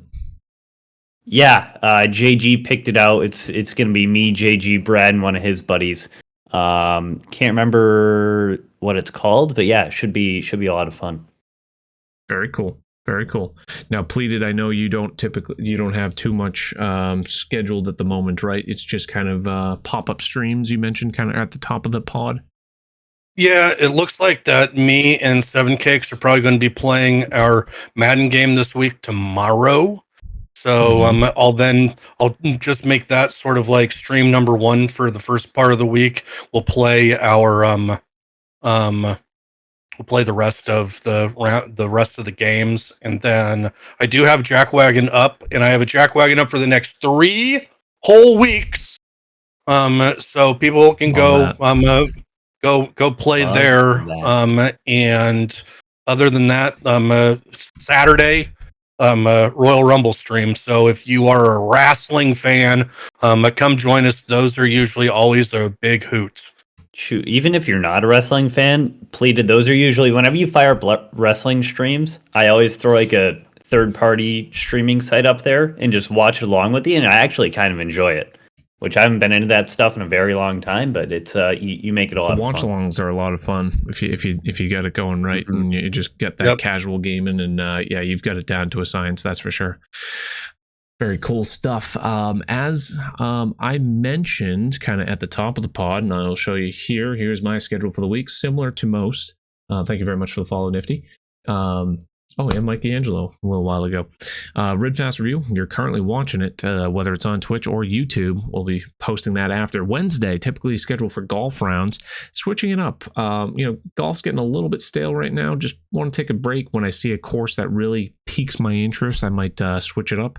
Yeah, JG picked it out. It's going to be me, JG, Brad, and one of his buddies. Can't remember what it's called, but yeah, it should be a lot of fun. Very cool. Very cool. Now, Pleated, I know you don't have too much scheduled at the moment, right? It's just kind of pop-up streams you mentioned kind of at the top of the pod. Yeah, it looks like that me and Seven Cakes are probably going to be playing our Madden game this week tomorrow. So I'll just make that sort of like stream number 1 for the first part of the week. We'll play we'll play the rest of the games, and then I do have Jackwagon up, and I have a Jackwagon up for the next 3 whole weeks. So people can go play there. And other than that, Saturday, Royal Rumble stream. So if you are a wrestling fan, come join us. Those are usually always a big hoot. Shoot, even if you're not a wrestling fan, Pleated, those are usually, whenever you fire up wrestling streams, I always throw like a third-party streaming site up there and just watch it along with you, and I actually kind of enjoy it. Which I haven't been into that stuff in a very long time, but it's you make it a lot of fun. Watch-alongs are a lot of fun if you got it going right, and you just get that casual gaming, and you've got it down to a science, that's for sure. Very cool stuff. As I mentioned kind of at the top of the pod, and I'll show you here. Here's my schedule for the week, similar to most. Thank you very much for the follow, Nifty. And Mike D'Angelo a little while ago. Redfast Review, you're currently watching it, whether it's on Twitch or YouTube. We'll be posting that after. Wednesday, typically scheduled for golf rounds. Switching it up. Golf's getting a little bit stale right now. Just want to take a break. When I see a course that really piques my interest, I might switch it up.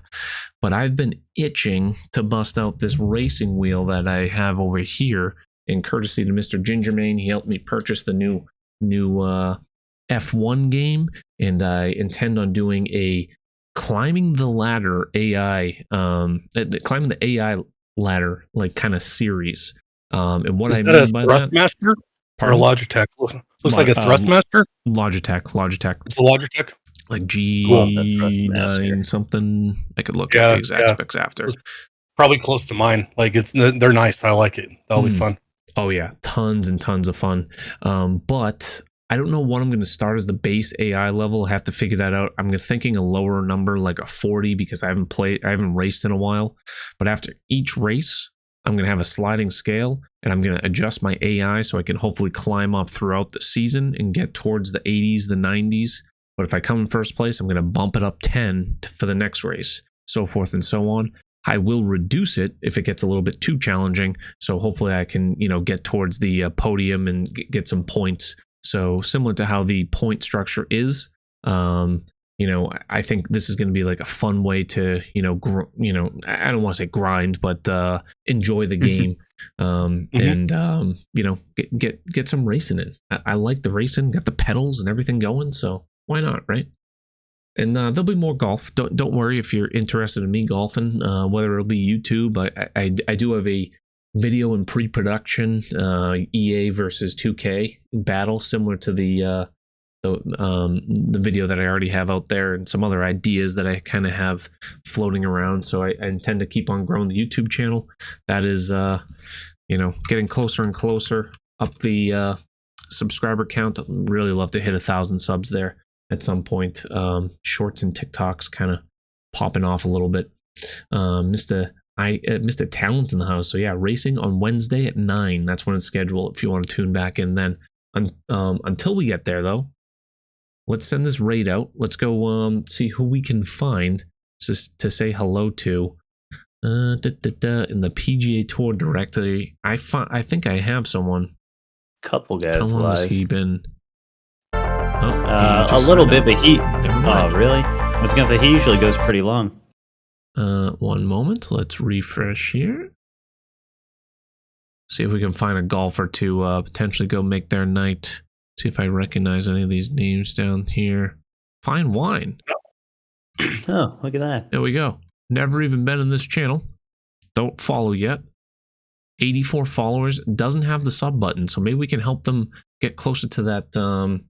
But I've been itching to bust out this racing wheel that I have over here. And courtesy to Mr. Gingermain, he helped me purchase the new F1 game, and I intend on doing a climbing the AI ladder like kind of series. And what Is I that mean by that, Thrustmaster or a Logitech? Looks like a Thrustmaster. Logitech. It's a Logitech. Like G9 something. I could look at the exact specs after. It's probably close to mine. Like they're nice. I like it. That'll be fun. Oh yeah, tons and tons of fun. But I don't know what I'm going to start as the base AI level. I have to figure that out. I'm thinking a lower number, like a 40, because I haven't raced in a while. But after each race, I'm going to have a sliding scale, and I'm going to adjust my AI so I can hopefully climb up throughout the season and get towards the 80s, the 90s. But if I come in first place, I'm going to bump it up 10 for the next race, so forth and so on. I will reduce it if it gets a little bit too challenging. So hopefully I can, get towards the podium and get some points. So similar to how the point structure is, I think this is going to be like a fun way to, I don't want to say grind, but enjoy the game and get some racing in. I like the racing, got the pedals and everything going, so why not, right? And there'll be more golf. Don't worry if you're interested in me golfing, whether it'll be YouTube. I do have a video in pre-production, EA versus 2K battle, similar to the video that I already have out there, and some other ideas that I kind of have floating around. So I intend to keep on growing the YouTube channel. That is, getting closer and closer up the subscriber count. I'd really love to hit 1,000 subs there at some point. Shorts and TikToks kind of popping off a little bit. Mr. Talent in the house. So yeah, racing on Wednesday at 9. That's when it's scheduled. If you want to tune back in then. Until we get there though, let's send this raid out. Let's go see who we can find to say hello to. In the PGA Tour directory, I think I have someone. Couple guys. How long live. has he been? A little bit, but he. Oh, really? I was gonna say he usually goes pretty long. One moment. Let's refresh here. See if we can find a golfer to potentially go make their night. See if I recognize any of these names down here. Fine Wine. Oh, look at that. There we go. Never even been in this channel. Don't follow yet. 84 followers. Doesn't have the sub button, so maybe we can help them get closer to that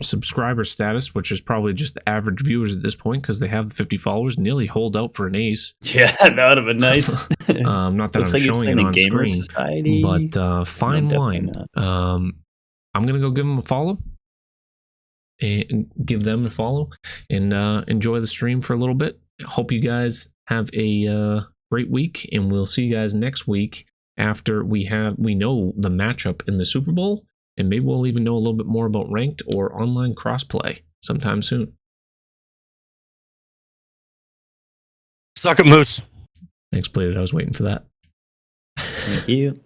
subscriber status, which is probably just the average viewers at this point because they have the 50 followers. Nearly hold out for an ace. Yeah, that would have been nice. Not that Looks I'm like showing it on screen, Society. but Fine Wine. I'm gonna go give them a follow and give them a follow and enjoy the stream for a little bit. Hope you guys have a great week, and we'll see you guys next week after we know the matchup in the Super Bowl. And maybe we'll even know a little bit more about ranked or online crossplay sometime soon. Suck it, Moose. Thanks, Bladed. I was waiting for that. Thank you.